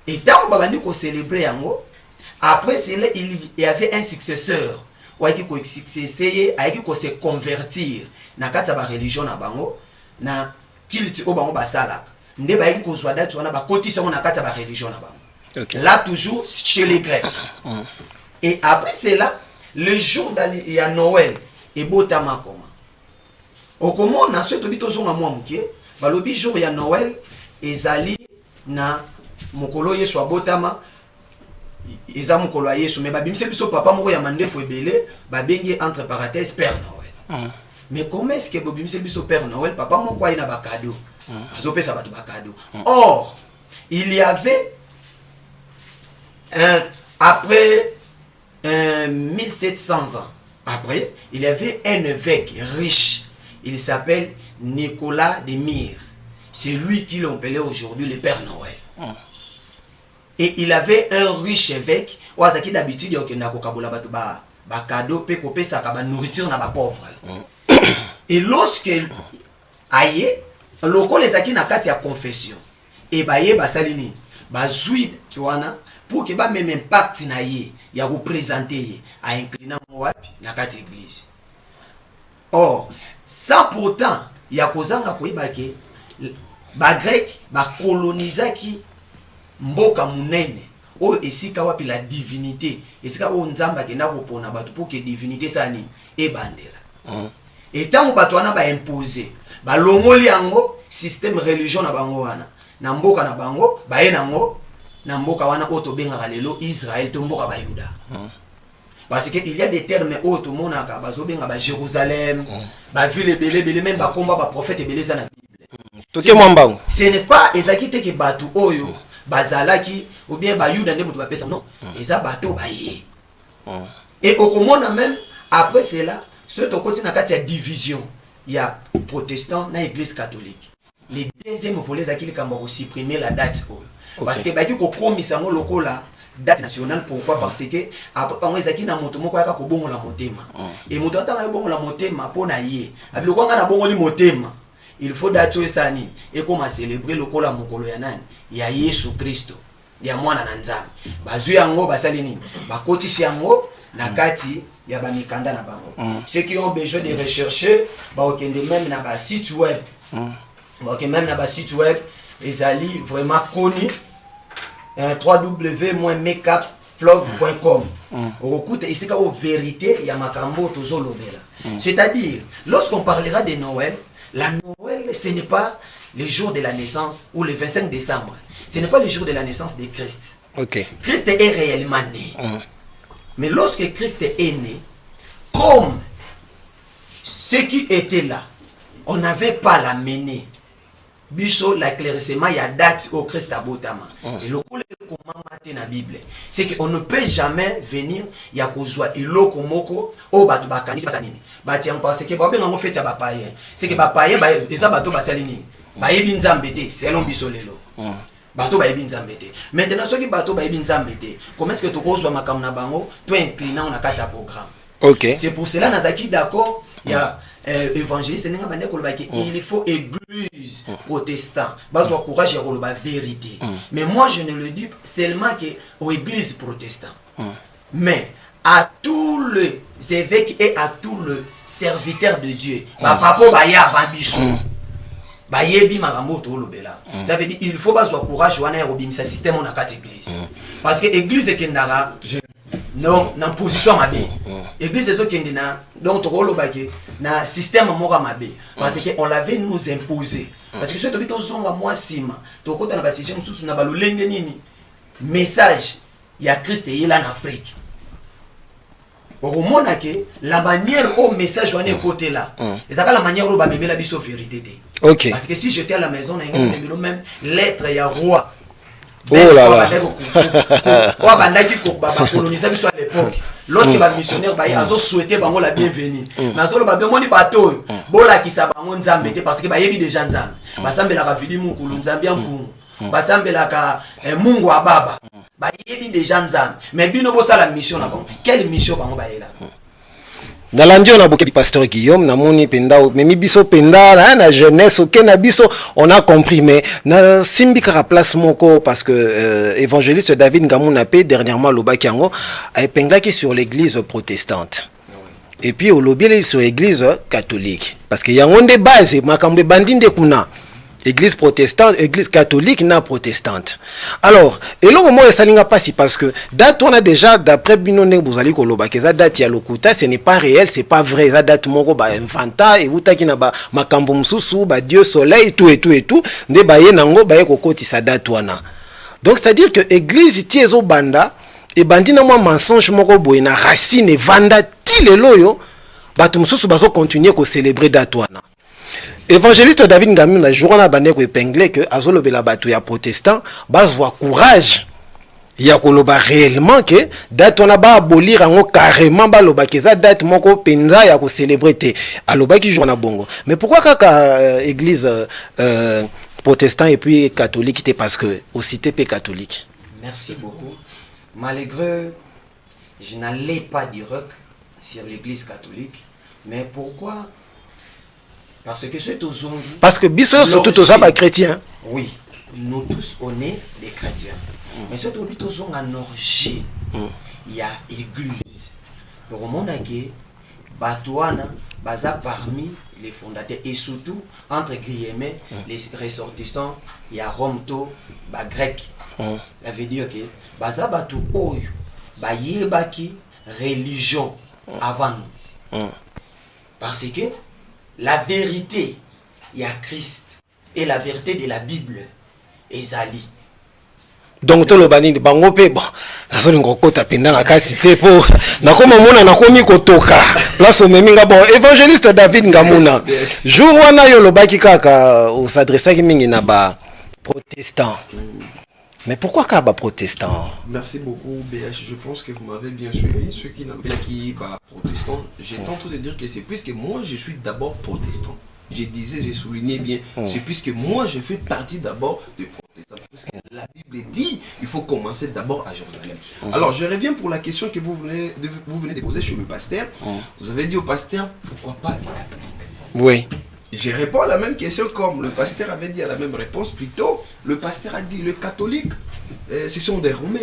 Et tant que célébrer yango, après cela il y avait un successeur qui se convertir na kati ba religion na bango na culte o bango basala nde ba ko zwa date wana ba kotisa na kati ba religion na bango. Là toujours chez les Grecs. Et après cela le jour il y a Noël et botama koma okomo na so to bitozo na mwa mukie balobi jour ya Noël ezali na mokolo yesu abotama eza mokolo ya yesu mais babimisa biso papa moko ya mandefu ebele babengi entre parenthèses Père Noël. Mais comment est-ce que babimisa biso Père Noël papa moko aina ba cadeau azopesa bato ba cadeau. Or il y avait après 1700 ans après il y avait un évêque riche, il s'appelle Nicolas de Myre. C'est lui qui l'appelait aujourd'hui le Père Noël. Et il avait un riche évêque, qui d'habitude il y a un cadeau, pe nourriture na ba pauvre. Et lorsque aye, loko les aki na kati ya confession, et baye basalini, bazui tuana pour que ba même impact na ye, ya représenter à incliner wapi na kati église. Or, sans pourtant, ya kozanga koyiba ke ba grec ba colonisaki mboka munene o esika wapi la divinité esika o nzamba kenda kopona bato pour que divinité sani e bandela et tant bato wana ba imposer ba longoli yango système religion na bango wana na mboka na bango ba ye nango na mboka wana oto benga lelo Israël to mboka ba Yuda. Parce que il y a des termes auto monaka bazo benga ba Jérusalem ba ville belé même ba komba ba prophète belé za na Bible. Ce n'est pas ezakite ke batu oyo bazalaki ou bien ba Yuda nde mutu ba pesa non eza bato ba ye. Et au comment même après cela ce côté na kati ya division il y a protestant na église catholique. Les deuxième volet zakili kamba ko supprimer la date parce que baki ko komisa ngo lokola date nationale. Pourquoi? Parce que après on ezaki na moto moko yaka ko bongo la motema et moto atanga bongo la motema pona ye abilo nga na bongo li motema il faut date esani et comment célébrer lokola mokolo ya nani ya Yesu Kristo ya mwana na nzambe bazui yango basali nini bakotisi yango na kati ya ba mikanda na bango. Ceux qui ont besoin de rechercher ba okende même na ba site web donc même na ba site web ezali vraiment connu www.makeupvlog.com. Écoute ici ka vérité ya makambo tozolobela. C'est-à-dire lorsqu'on parlera de Noël, la Noël ce n'est pas le jour de la naissance ou le 25 décembre. Ce n'est pas le jour de la naissance de Christ. OK. Christ est réellement né. Mais lorsque Christ est né, comme ceux qui étaient là, on n'avait pas l'amener. Biso l'éclaircissement il y a date au Christ abotama. Et le comment mater na Bible, c'est qu'on ne peut jamais venir ya kozwa eloko moko o bato bakanisi basanini. Bati en parce que ba benga ngo fait ya ba païen. C'est que ba païen ba eza bato basalini. Ba yebi nzambe te selon biso lelo. Bato ba yebi nzambe te. Maintenant ceux qui bato ba yebi nzambe te, comment est-ce que to kozwa makamna na bango to inclinant na kati ya programme. OK. C'est pour cela nazaki d'accord, il y a évangéliste il faut église protestant bazo courage ya koloba vérité. Mais moi je ne le dis seulement que aux églises protestants mais à tous les évêques et à tous les serviteurs de Dieu ba papa ba ya avant biso ba yebi makambo to lobela. Ça veut dire il faut bazo courage wana ya kobimisa système on a quatre églises parce que église ekendara non na position mabe église ezo kende na donc tokolo baki na système moko mabe parce que on l'avait nous imposé parce que ce tobito zonga moi sima tokota na ba système mususu na balolenge nini message ya Christ est là en Afrique. Au mona que la manière au message wana côté là ezaka la manière au ba memela biso vérité. OK. Parce que si j'étais à la maison na ngelo même lettre ya roi. Oh là là. On bandaki ko ba coloniser biso à l'époque. Lorsque ba missionnaire ba azo souhaiter bango la bienvenue. Na solo ba bemoni bato bola kisa bango nzambe te parce que ba yebi déjà nzambe. Ba sambela ka vili mukulu nzambe ya mpungu. Ba sambela ka mungu ababa. Ba yebi déjà nzambe. Mais bino bo sala mission na bango. Quelle mission bango ba yela? Dans l'andio on a beaucoup de pasteur Guillaume na moni penda memi biso penda na jeunesse OK na biso on a compris mais na simbi ka place moko parce que évangéliste David Ngamuna pe dernièrement lobaki yango a épinglaki sur l'église protestante et puis au lobby sur l'église catholique parce que yango nde base makambe bandinde kuna église protestante, église catholique, na protestante. Alors, et là, au moins, ça n'est pas si parce que date, on a déjà, d'après Binone, vous allez koloba, que ça date, il y a l'okuta, ce n'est pas réel, c'est pas vrai, ça date, mon ba infanta, et vous taki na ba, makambo msusu, ba Dieu soleil, tout, ne ba ye nango, ba ye kokoti sa date wana. Donc, c'est-à-dire que église, tiezo banda, et bandi na moi mensonge, moko boye na racine, vanda, ti le loyo, ba tu msusu bazo continuer ko célébrer date wana. Évangéliste David Ngamuna journa bande ko épinglé que azolobela batu ya protestant bazwa courage ya koloba réellement que date on a ba abolir ngo carrément ba loba que za date moko penza ya ko célébrer te aloba ki journa bongo. Mais pourquoi kaka église protestant et puis catholique c'était parce que aussi TP catholique. Merci beaucoup. Malgré je n'allais pas direct sur l'église catholique mais pourquoi? Parce que c'est aux ongles. Parce que biso surtout aux abats chrétiens. Oui, nous tous on est des chrétiens. Mais c'est aux ongles en orgie. Il y a église. Pour mon agué, Batouana, baza parmi les fondateurs et surtout entre guillemets les ressortissants. Il y a Rome to, ba grec. Ça veut dire que baza batu oyo, ba yebaki religion avant nous. Parce que la vérité, il y a Christ et la vérité de la Bible, ezali. Donc to lo bani bango pe bon nazo ngokota penda na kati te po nakoma mona nakomi kotoka place meminga bon évangéliste David Ngamuna jour wana yo lobaki kaka o s'adressaki mingi na ba protestant Mais pourquoi Kaba protestant? Merci beaucoup, BH. Je pense que vous m'avez bien suivi. Ceux qui n'ont pas qui protestant, j'étais en train de dire que c'est puisque moi je suis d'abord protestant. Je disais, j'ai souligné bien, c'est puisque moi je fais partie d'abord des protestants. Parce que la Bible dit, il faut commencer d'abord à Jérusalem. Alors je reviens pour la question que vous venez de poser sur le pasteur. Vous avez dit au pasteur, pourquoi pas les catholiques? Oui. Je réponds à la même question comme le pasteur avait dit à la même réponse plutôt. Le pasteur a dit, les catholiques, ce sont des Romains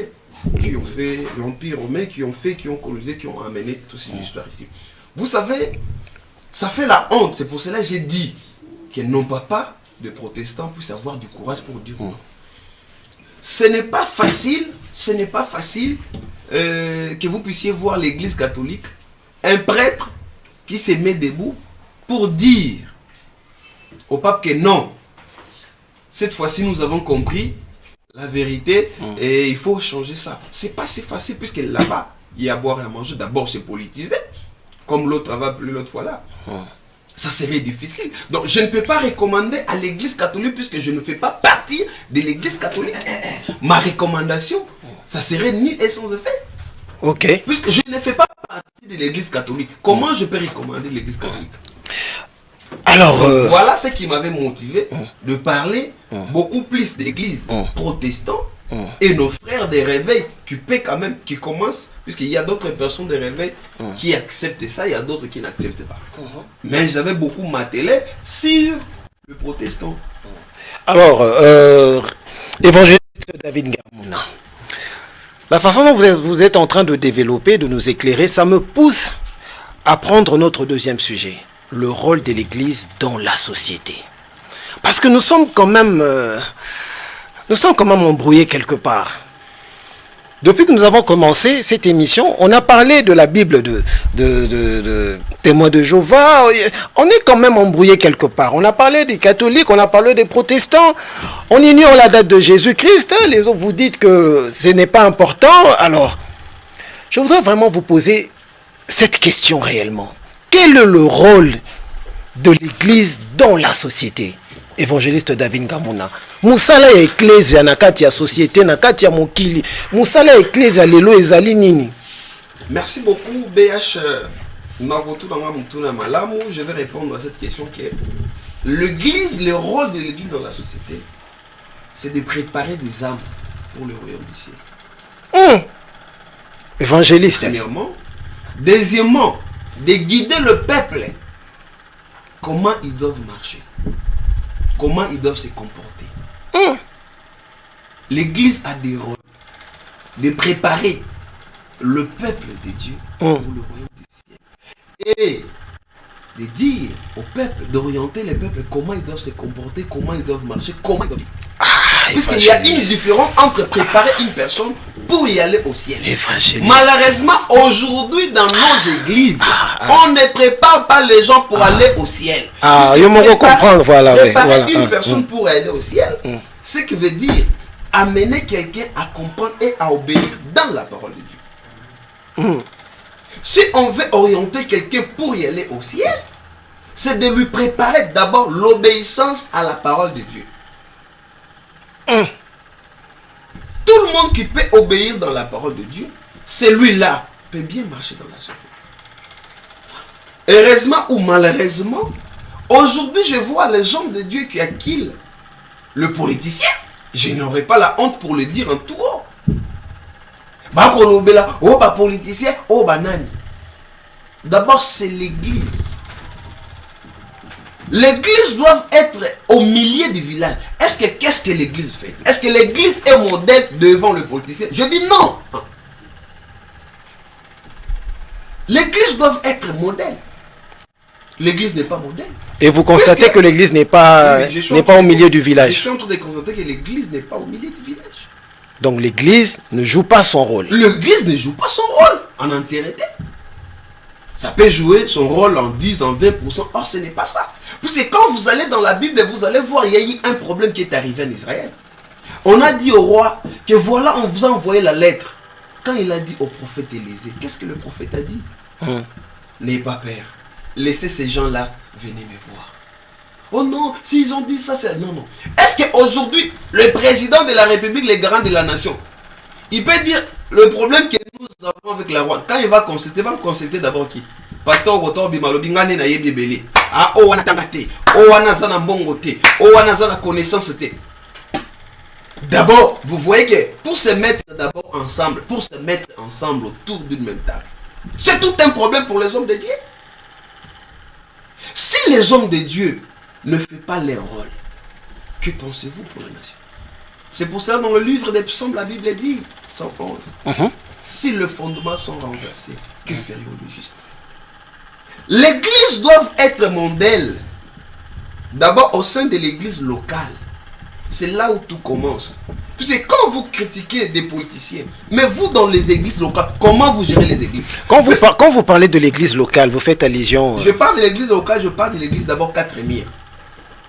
qui ont fait l'Empire romain, qui ont colonisé, qui ont amené toutes ces histoires ici. Vous savez, ça fait la honte, c'est pour cela que j'ai dit que non pas de protestants puissent avoir du courage pour dire non. Ce n'est pas facile que vous puissiez voir l'église catholique, un prêtre qui se met debout pour dire au pape que non, cette fois-ci nous avons compris la vérité et il faut changer ça. C'est pas si facile puisque là-bas, il y a à boire et à manger. D'abord, c'est politisé, comme l'autre avait appelé l'autre fois là. Ça serait difficile. Donc, je ne peux pas recommander à l'église catholique puisque je ne fais pas partie de l'église catholique. Ma recommandation, ça serait nul et sans effet. Ok. Puisque je ne fais pas partie de l'église catholique. Comment je peux recommander l'église catholique? Alors, voilà ce qui m'avait motivé de parler beaucoup plus d'églises protestantes et nos frères des réveils qui paient quand même, qui commencent, puisqu'il y a d'autres personnes des réveils qui acceptent ça, il y a d'autres qui n'acceptent pas. Mais j'avais beaucoup m'attelé sur le protestant. alors évangéliste David Ngamuna, la façon dont vous êtes en train de développer, de nous éclairer, ça me pousse à prendre notre deuxième sujet. Le rôle de l'Église dans la société. Parce que nous sommes quand même embrouillés quelque part. Depuis que nous avons commencé cette émission, on a parlé de la Bible de témoins de Jéhovah. On est quand même embrouillés quelque part. On a parlé des catholiques, on a parlé des protestants. On ignore la date de Jésus-Christ. Les autres vous dites que ce n'est pas important. Alors, je voudrais vraiment vous poser cette question réellement. Quel est le rôle de l'Église dans la société? Évangéliste David Ngamuna. Musala ya ecclesia na kati ya société, na kati ya mokili. Musala ya ecclesia lelo ezali nini? Merci beaucoup, BH. Je vais répondre à cette question qui est l'Église, le rôle de l'Église dans la société, c'est de préparer des âmes pour le royaume du ciel. Évangéliste. Premièrement. Deuxièmement, de guider le peuple. Comment ils doivent marcher. Comment ils doivent se comporter. L'Église a des rôles. De préparer le peuple de Dieu pour le royaume du ciel. Et de dire au peuple, d'orienter les peuples comment ils doivent se comporter, comment ils doivent marcher, comment ils doivent... Puisqu'il y a une différence entre préparer une personne pour y aller au ciel. Malheureusement, aujourd'hui, dans nos églises, on ne prépare pas les gens pour aller au ciel. Préparer une personne pour aller au ciel, ce qui veut dire amener quelqu'un à comprendre et à obéir dans la parole de Dieu. Si on veut orienter quelqu'un pour y aller au ciel, c'est de lui préparer d'abord l'obéissance à la parole de Dieu. Tout le monde qui peut obéir dans la parole de Dieu, celui-là peut bien marcher dans la société. Heureusement ou malheureusement, aujourd'hui je vois les hommes de Dieu qui acquillent le politicien. Je n'aurais pas la honte pour le dire en tout haut. Politicien, d'abord c'est l'église. L'église doit être au milieu du village. Qu'est-ce que l'église fait? Est-ce que l'église est modèle devant le politicien? Je dis non. L'église doit être modèle. L'église n'est pas modèle. Et vous constatez que l'église n'est pas au milieu du village. Je suis en train de constater que l'église n'est pas au milieu du village. Donc l'église ne joue pas son rôle. L'église ne joue pas son rôle en entièreté. Ça peut jouer son rôle en 10, en 20%. Or, ce n'est pas ça. Puisque quand vous allez dans la Bible, vous allez voir, il y a eu un problème qui est arrivé en Israël. On a dit au roi que voilà, on vous a envoyé la lettre. Quand il a dit au prophète Élisée, qu'est-ce que le prophète a dit? N'ayez pas peur. Laissez ces gens-là venir me voir. Oh non, s'ils ont dit ça, c'est... Non, non. Est-ce qu'aujourd'hui, le président de la République, le garant de la nation, il peut dire le problème que nous avons avec la roi, quand il va consulter d'abord qui? Pasteur Gotor Bimalobi, ngane na yebi belé. Ah, oh, wana tangate. Oh, wana zana mbongo te. Oh, wana zana connaissance te. D'abord, vous voyez que pour se mettre d'abord ensemble, autour d'une même table, c'est tout un problème pour les hommes de Dieu. Si les hommes de Dieu ne font pas leur rôle, que pensez-vous pour la nation? C'est pour ça dans le livre des psaumes, la Bible dit, 111, si les fondements sont renversés, que ferions le juste? L'église doit être modèle. D'abord au sein de l'église locale. C'est là où tout commence. Puisque quand vous critiquez des politiciens, mais vous dans les églises locales, comment vous gérez les églises? Quand vous parlez de l'église locale, vous faites allusion... Je parle de l'église locale, je parle de l'église d'abord 4 murs.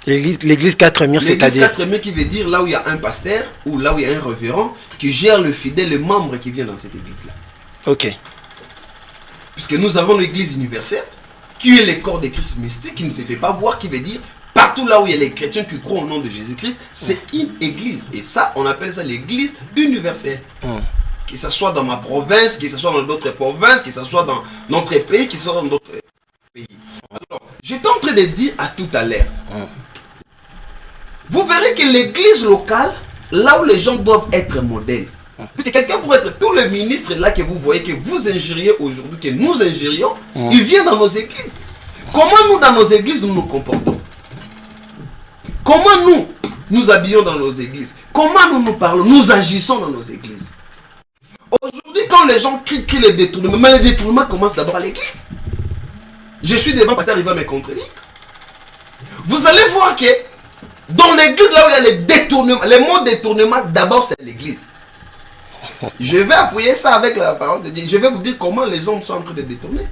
L'église 4 murs, c'est-à-dire... L'église 4 murs qui veut dire là où il y a un pasteur, ou là où il y a un révérend, qui gère le fidèle, le membre qui vient dans cette église-là. Ok. Puisque nous avons l'église universelle, qui est le corps de Christ mystique, qui ne se fait pas voir, qui veut dire partout là où il y a les chrétiens qui croient au nom de Jésus-Christ, c'est une église. Et ça, on appelle ça l'église universelle. Que ce soit dans ma province, que ce soit dans d'autres provinces, que ce soit dans notre pays, que ce soit dans d'autres pays. Alors, j'étais en train de dire à tout à l'heure, vous verrez que l'église locale, là où les gens doivent être modèles, puisque quelqu'un pourrait être tout le ministre là que vous voyez, que vous ingériez aujourd'hui, que nous ingérions, il vient dans nos églises. Comment nous, dans nos églises, nous nous comportons? Comment nous nous habillons dans nos églises? Comment nous nous parlons? Nous agissons dans nos églises. Aujourd'hui, quand les gens crient les détournements, mais les détournements commencent d'abord à l'église. Je suis devant, pasteur, il va me contredire. Vous allez voir que dans l'église, là où il y a les détournements, les mots détournement, d'abord c'est l'église. Je vais appuyer ça avec la parole de Dieu. Je vais vous dire comment les hommes sont en train de détourner.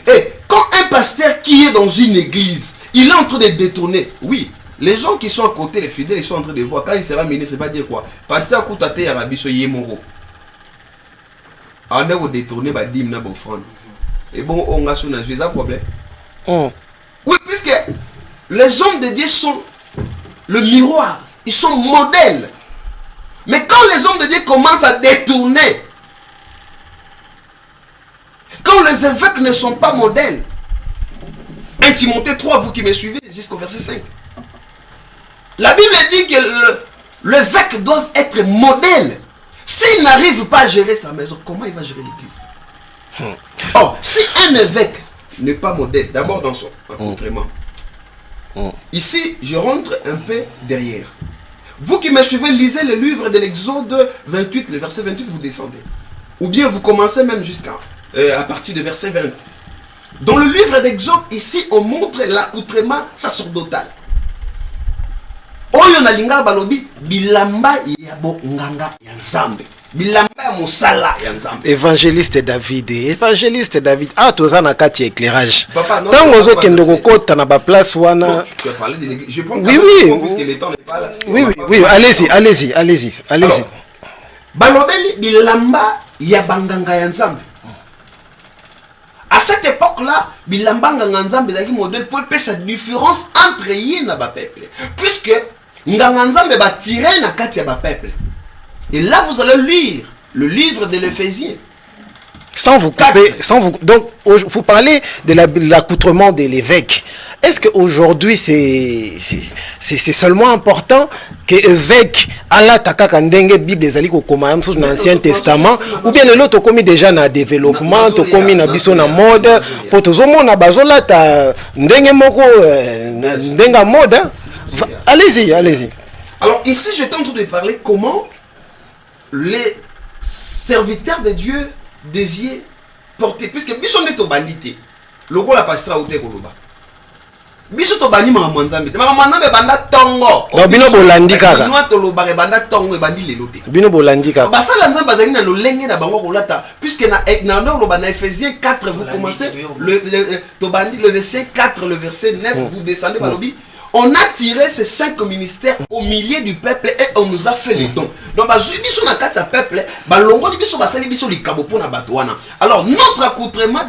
Et quand un pasteur qui est dans une église, il est en train de détourner, oui, les gens qui sont à côté, les fidèles, ils sont en train de voir. Quand il sera ministre, il va dire quoi? Pasteur Koutate Yarabiso Yemoro. On a détourné, bah dim na bofrande. Et bon, on a son problème. Oui, puisque les hommes de Dieu sont le miroir, ils sont modèles. Mais quand les hommes de Dieu commencent à détourner, quand les évêques ne sont pas modèles, 1 Timothée 3, vous qui me suivez, jusqu'au verset 5. La Bible dit que l'évêque doit être modèle. S'il n'arrive pas à gérer sa maison, comment il va gérer l'église? Or, si un évêque n'est pas modèle, d'abord dans son accoutrement, ici, je rentre un peu derrière. Vous qui me suivez, lisez le livre de l'Exode 28, le verset 28, vous descendez. Ou bien vous commencez même jusqu'à à partir du verset 20. Dans le livre d'Exode, ici, on montre l'accoutrement sacerdotal. Oyo na linga balobi bilamba ya bo nganga ya Nzambe. Bilamba ya mosala ya Nzambe. Évangéliste David. Ah, toza na kati éclairage. Tango zo kende kokota na ba place wana. Tu as parlé de l'église. Je prends puisque le temps n'est pas là. Oui, allez-y. Balobeli bilamba ya banganga ya Nzambe. À cette époque-là, bilamba nganga Nzambe ezaki modèle pour faire cette différence entre yé na ba peuple. Puisque nganga Nzambe ba tirer na kati ya ba peuple. Et là, vous allez lire le livre de l'Éphésiens. Sans vous couper, donc, vous parlez de l'accoutrement de l'évêque. Est-ce qu'aujourd'hui, c'est seulement important que l'évêque Allah takaka ndenge Bible ezali ko koma dans l'Ancien Testament, ou bien l'autre commis déjà na développement, to commis na biso na mode, pour tout le monde bazola ta ndenge moko ndenga mode. Allez-y. Alors ici, je tente de parler comment les serviteurs de Dieu devaient porter, puisque biso neto bandité, logo la pastra ote koloba. Biso to bani mama Nzambe. Mama Nzambe banda tongo. No bino bolandi kaka. Bino to loba banda tongo e bandi lelote. Bino bolandi kaka. Basala Nzambe bazali na lolenge na bango kolata, puisque na loba na Ephésiens 4 vous commencez le verset 4, le verset 9 vous descendez balobi. on a tiré ces 5 ministères au milieu du peuple et on nous a fait les dons. Donc, peuple, alors notre accoutrement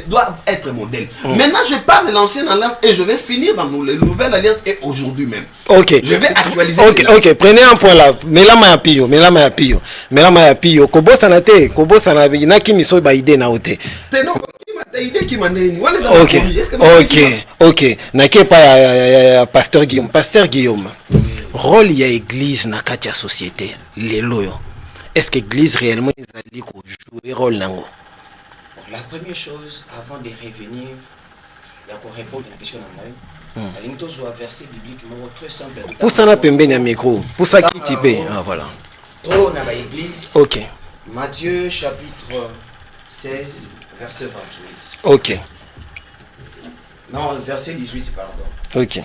doit être modèle. Maintenant, je parle de l'ancienne alliance et je vais finir dans la nouvelle alliance et aujourd'hui même. Ok. Je vais actualiser. Ok, prenez un point là. Melama ya piyo. Kobo sanate, kobo sanabi na kimi so ba ide na ote. Ok. Nake pa ya Pasteur Guillaume. Pasteur Guillaume. Rôle ya église na kati ya société lelo yo. Est-ce que l'église réellement ezali ko jouer rôle nango? La première chose avant de revenir, il y a qu'on répondre à la question de moi. La ligne de verset biblique très simple. Pour ça na pembeni ya micro. Pour ça qui type. Ah voilà. Trop na ba église. Ok. Matthieu chapitre 16 verset 28. Ok. Non, verset 18 pardon. Ok.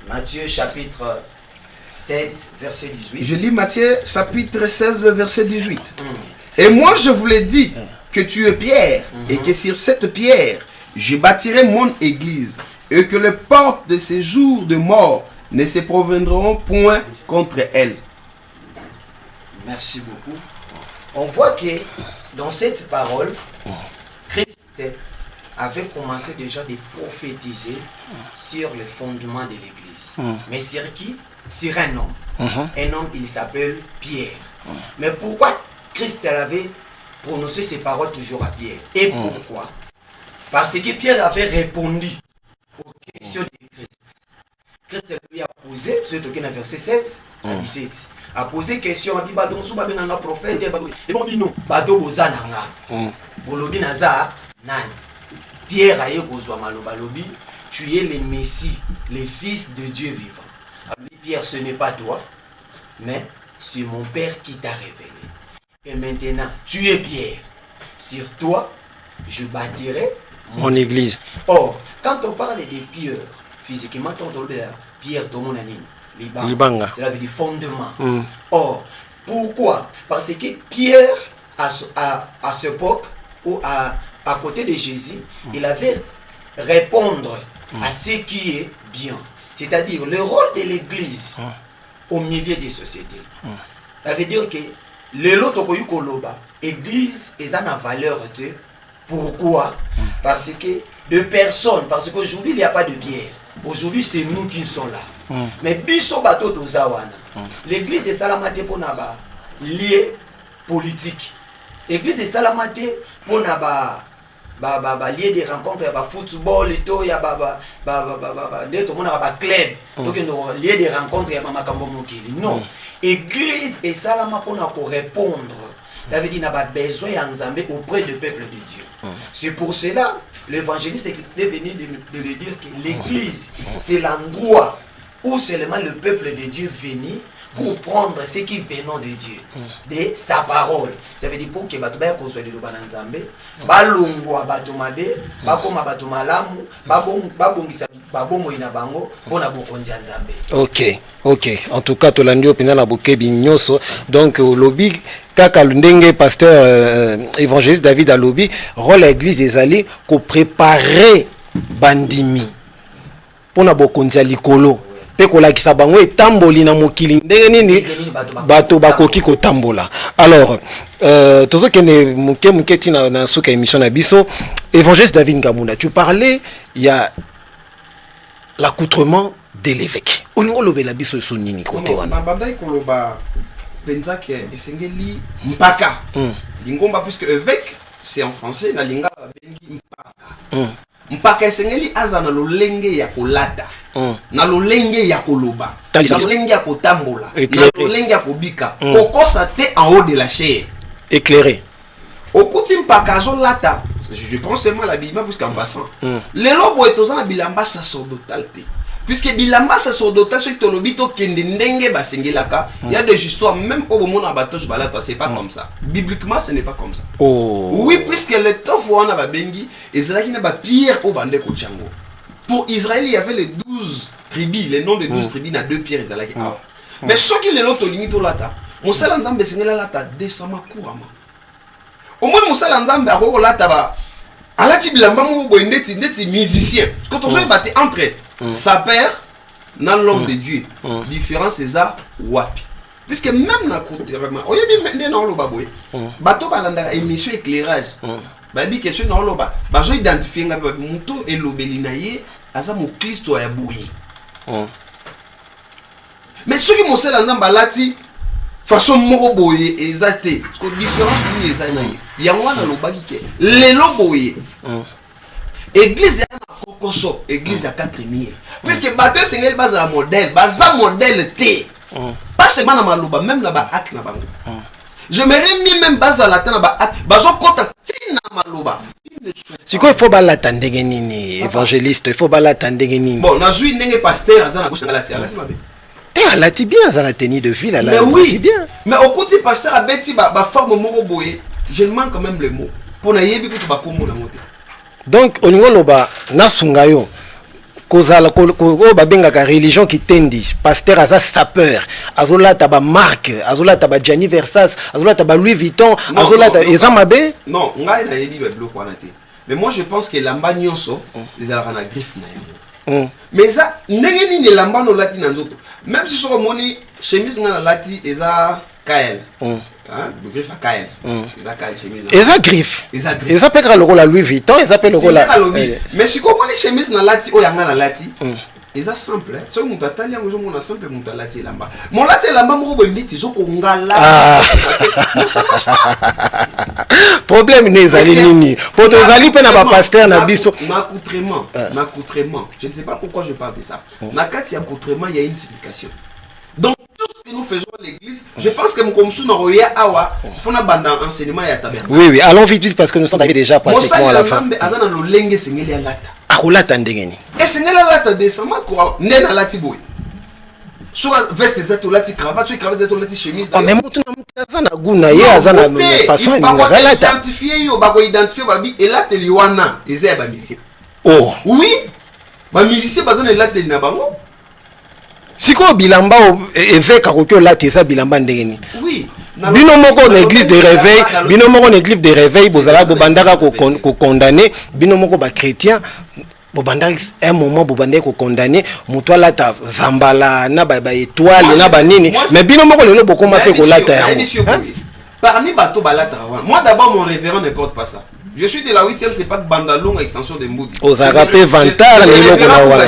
Matthieu chapitre 16 verset 18. Je lis Matthieu chapitre 16 le verset 18. Et moi je vous l'ai dit que tu es Pierre et que sur cette pierre je bâtirai mon église et que les portes de ces jours de mort ne se proviendront point contre elle. Merci beaucoup. On voit que dans cette parole, Christ avait commencé déjà de prophétiser sur le fondement de l'église. Mais sur qui? Sur un homme. Un homme, il s'appelle Pierre. Mais pourquoi Christ avait prononcé ces paroles toujours à Pierre? Et pourquoi? Parce que Pierre avait répondu aux questions de Christ. Christ lui a posé, c'est au verset 16 à 17. A posé question, a dit bateau sous babé nanga prophète, et bon dit non, bateau boza nanga. Bolobi naza nan. Pierre a eu balobi, tu es le Messie, le Fils de Dieu vivant. Alors, Pierre, ce n'est pas toi, mais c'est mon Père qui t'a révélé. Et maintenant, tu es Pierre. Sur toi, je bâtirai mon église. Or, quand on parle des pierres, physiquement, on parle de pierre de mon anime. Libanga. Cela veut dire fondement. Or, pourquoi? Parce que Pierre, à cette époque, ou à côté de Jésus, il avait répondre à ce qui est bien. C'est-à-dire le rôle de l'église au milieu des sociétés. Ça veut dire que l'église est en valeur de. Pourquoi? Parce que de personnes, parce qu'aujourd'hui il n'y a pas de guerre. Aujourd'hui c'est nous qui sommes là. Mais biso bato tozawana. L'église est salamate pour naba lié politique. L'église est salamate pour naba lié des rencontres, il y a football et tout, il y a tout le monde a club. Donc il y a des rencontres, il y a makambo mokili. Non. L'église est salamate pour répondre. Ça veut dire qu'il n'a besoin d'Anzambé auprès du peuple de Dieu. C'est pour cela l'évangéliste est venu de le dire que l'église, c'est l'endroit où seulement le peuple de Dieu venait pour prendre ce qui venant de Dieu, de sa parole. Ça veut dire pour que les gens soient de l'Obananzambé, balongwa batomade, bakoma batomalamu, babongisa babongo inabango, pona bokonzi anzambe. Ok. En tout cas, tolandi opina na bokebi nyoso. Donc au lobby kaka ndenge pasteur évangéliste David a lobby rôle l'église ezali ko préparer bandimi pona bokonzi ya likolo. Pe kolakisa bango etamboli na mokili ndenge nini bato bakoki kotambola. Alors tozo kene muke tina na suka émission na biso évangéliste David Ngamunda, tu parlais il y a l'accoutrement de l'évêque. Olingo lobela biso so nini kote wana. Na bandai koloba penza ke esengeli mpaka. Lingomba puisque évêque c'est en français na linga bengi mpaka. Mpaka esengeli aza na lolenge ya kolata. Na lolenge ya koloba. Na lolenge ya kotambola. Na lolenge ya kobika. Kokosa te en haut de la chair. Éclairé. Okuti mpaka zo lata. Je pense seulement l'habillement puisqu'en passant. Les lobos et tozana bilamba sacerdotal te. Puisque bilamba sacerdotal ce que lobito kende ndenge basengelaka, il y a des histoires même au moment na bateau balata, c'est pas comme ça. Bibliquement ce n'est pas comme ça. Oui, puisque le tofu wana ba bengi ezalaki na ba pierre au bande ko chango. Pour Israël, il y avait les 12 tribus, les noms de 12 tribus na deux pierres ezalaki. Mais ceux qui les loto limito lata, mosala nzambe sengela lata desama couramment. Au moins mosala nzambe akoko lata alati bilamba moko boye ndeti musicien quand on soit battu entre sa père na l'homme de Dieu différence c'est ça wapi puisque même na coutume oyebi ndé na loba boye bato balanda émission éclairage babi question na loba bazo identifier nga muto elobeli na ye aza mo Kristo ya boye mais ceux qui mosela nzamba lati façon moko boye ezate parce que différence ni ezana yango na lobaki ke lelo boye église ya na kokoso église ya 4 murs puisque bato sengeli baza modèle te pas seulement na maloba même na ba acte na bango j'aimerais mieux même baza la na ba acte bazo kota tina maloba siko il faut balata ndenge nini évangéliste il faut balata ndenge nini bon na zui ndenge pasteur azana ko sala ti alati mabe alati bien dans la tenue de ville mais oui bien mais au côté pasteur abeti ba forme moko boye je manque quand même les mots pour na yebi ko to ba kombo na moté donc au niveau loba nasunga yo kozala ko babengaka religion qui tendi pasteur aza sapeur azolata ba marque azolata ba Gianni Versace azolata ba Louis Vuitton azolata ezamabe non ngai na yebi ba bloc wana te mais moi je pense que lamba nyonso les ala na griffe na yango mais ça ndenge nini lamba no lati na nzoto même si soko moni chemise na lati eza KL le griffe à KL eza KL chemise eza griffe eza pekra loko la Louis Vuitton eza pe loko la mais si ko moni chemise na lati o yanga na lati eza simple so muta tali yango zo mona simple muta lati lamba mon lati lamba moko bo nditi zo ko ngala problème ne ezali nini poto ezali pe na ba pasteur na biso m'accoutrement je ne sais pas pourquoi je parle de ça na kati accoutrement il y a une signification donc tout ce que nous faisons à l'église je pense que mkomsu na roya awa fona banda enseignement ya tabernacle oui allons vite parce que nous sommes arrivés déjà pratiquement à la fin azana lo lenge sengeli alata akolata ndenge ni et sengeli alata desama quoi nena lati boy soit veste za to lati cravate soit cravate za to lati chemise mais mutu na mutu azana guna ye azana façon ni galata identifier yo ba ko identifier ba bi elate liwana eza ba musicien oui ba musicien bazana elate na bango siko bilamba évêque akokyo lati eza bilamba ndenge ni oui bino moko na église de réveil bino moko na église de réveil bozala bobandaka ko condamner bino moko ba chrétien bobandaka un moment bobandaka ko condamner mutu alata zambala na ba étoile na ba nini mais bino moko lelo bokoma pe ko lata yango parmi bato balata moi d'abord mon révérend ne porte pas ça. Je suis de la 8e, c'est pas que Bandalong extension de Moudi. Aux Arapé Vantar,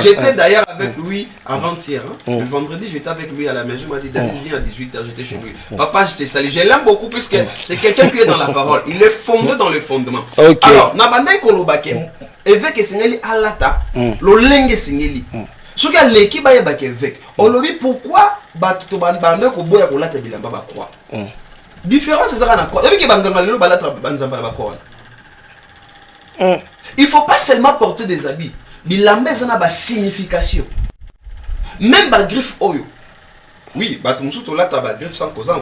j'étais d'ailleurs avec lui avant-hier. Le vendredi, j'étais avec lui à la maison. Il m'a dit David, viens à 18h, j'étais chez lui. Papa, je t'ai salué. Je l'aime beaucoup puisque c'est quelqu'un qui est dans la parole. Il est fondé dans le fondement. Alors, Nabandai Kolobake, évêque Sengeli Alata, Lolenge Sengeli. Ce qui a l'équipe est évêque. On lui dit pourquoi Batu Bandai Koboya Kolata Bilamba Bakwa. Différence, c'est ça. Il ne faut pas seulement porter des habits. Bilamba, ça a une signification. Même la griffe oyo. Oui, la griffe sans cause, ça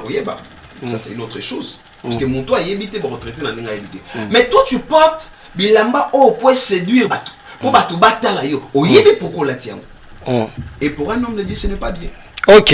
c'est une autre chose. Parce que mon toit est évité pour retraiter dans l'ingénuité. Mais toi tu portes bilamba au point séduire Batu. Pour Batu batala yo. Oyebi pourquoi la tient. Et pour un homme de Dieu, ce n'est pas bien. Ok,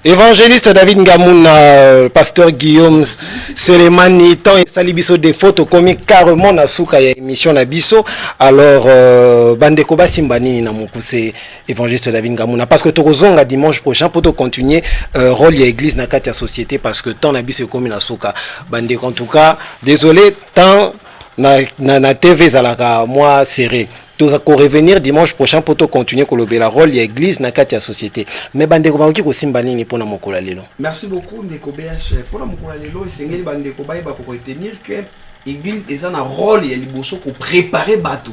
évangéliste David Ngamouna, pasteur Guillaume Selemani, tant et salibiso des photos comiques carrément na souka ya émission na biso. Alors bande koba simbani na mokuse évangéliste David Ngamouna parce que tokozonga dimanche prochain pour continuer rôle ya église na kati ya société parce que tant na biso comme na souka bande en tout cas désolé tant na TV zalaka moi serré. Nous allons revenir dimanche prochain pour continuer à la rôle de l'église dans la société. Mais bandeko ba ko simbanini pour na mokola lelo. Merci beaucoup Ndeko BH pour na mokola lelo et sengeli bandeko ba ko retenir que l'église est un rôle ya liboso ko préparer bateau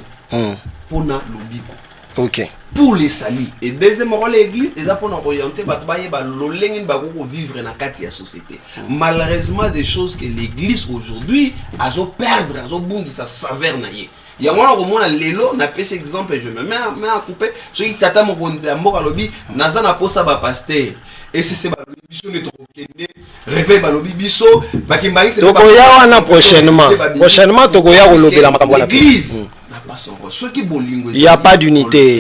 pour na lobiko. OK. Pour les salis et deuxième rôle l'église est pour orienter bateau ba yeba lolenge ba ko vivre na kati ya société. Malheureusement des choses que l'église aujourd'hui a zo perdre, a zo bungi sa saveur na ye. Il y a moi au lelo na pese exemple je me mets à couper ce qui tata mon bonze amboka lobi naza na posa ba pasteur et c'est ba biso ne tokende réveil ba lobi biso ba kimbangi c'est tokoya wana prochainement tokoya ko lobela makambo na l'église n'a pas son rôle ce qui bolingo il y a pas d'unité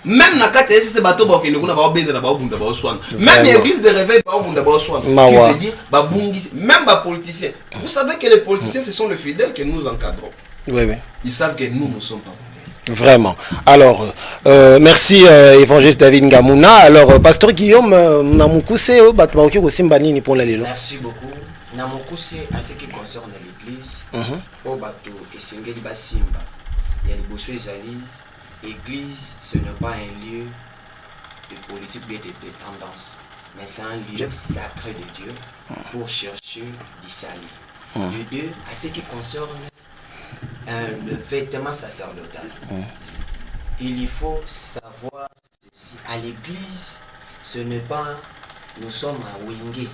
Même na kati c'est bateau ba okende kuna ba obenda ba obunda ba oswana. Même l'église de réveil ba obunda ba oswana. Qui veut dire ba bungi même ba politiciens. Vous savez que les politiciens ce sont les fidèles que nous encadrons. Oui. Ils savent que nous ne sommes pas modèles. Vraiment. Alors, merci évangéliste David Ngamuna. Alors, pasteur Guillaume Namukuse batwaoki ko simbani ni pour la lelo. Merci beaucoup. Namukuse à ce qui concerne l'église. Au bateau et singeli basimba. Il y a les bosso ezali. Église, ce n'est pas un lieu de politique ou de tendance, mais c'est un lieu sacré de Dieu pour chercher du salut. De deux, à ce qui concerne le vêtement sacerdotal, il faut savoir ceci. À l'église, ce n'est pas nous sommes à Wenge.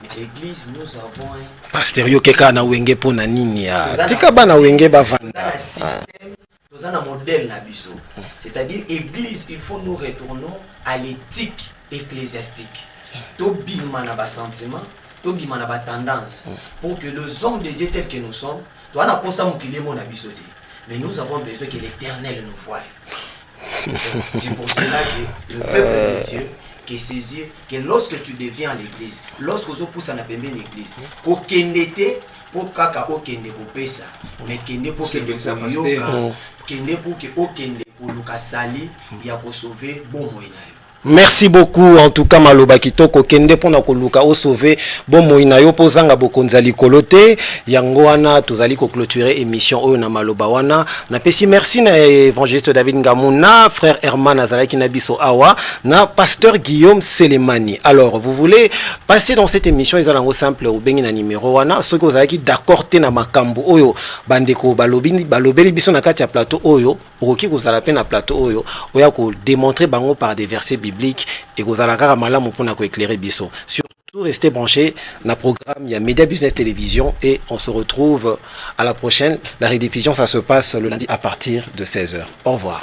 Mais à l'église, nous avons un pasteur Yokeka na Wenge pour na nini ya. Tika ba na Wenge ba vanda. Nous avons un modèle nabiso. C'est-à-dire, église, il faut nous retourner à l'éthique ecclésiastique. Tobima na ba sentiment, tobima na ba tendance. Pour que les hommes de Dieu tels que nous sommes, toi na posa mukilemo nabiso te. Mais nous avons besoin que l'Éternel nous voie. C'est pour cela que le peuple de Dieu qui saisit que lorsque tu deviens à l'église, lorsque tu pousses à l'église, qu'aucun pour kaka okende kopesa mais kende pour que yoka kende pour que okende koluka sali ya ko sauver bomo inayo. Merci beaucoup en tout cas maloba kitoko kende pona koluka o sauver bomo inayo pozanga bokonza likolo te yango wana tozali ko clôturer émission oyo na maloba wana na pesi merci na évangéliste David Ngamuna, frère Herman Azalaki na biso awa na pasteur Guillaume Selemani. Alors vous voulez passer dans cette émission ezalango simple ou bengi na numéro wana ceux que vous avez d'accord te na makambo oyo bandeko balobeli biso na kati ya plateau oyo okoki kozala pe na plateau oyo oya ko démontrer bango par des versets bibliques et kozala kaka malamu pona ko éclairer biso. Surtout restez branchés na programme il y a Media Business Télévision et on se retrouve à la prochaine. La rediffusion ça se passe le lundi à partir de 16h. Au revoir.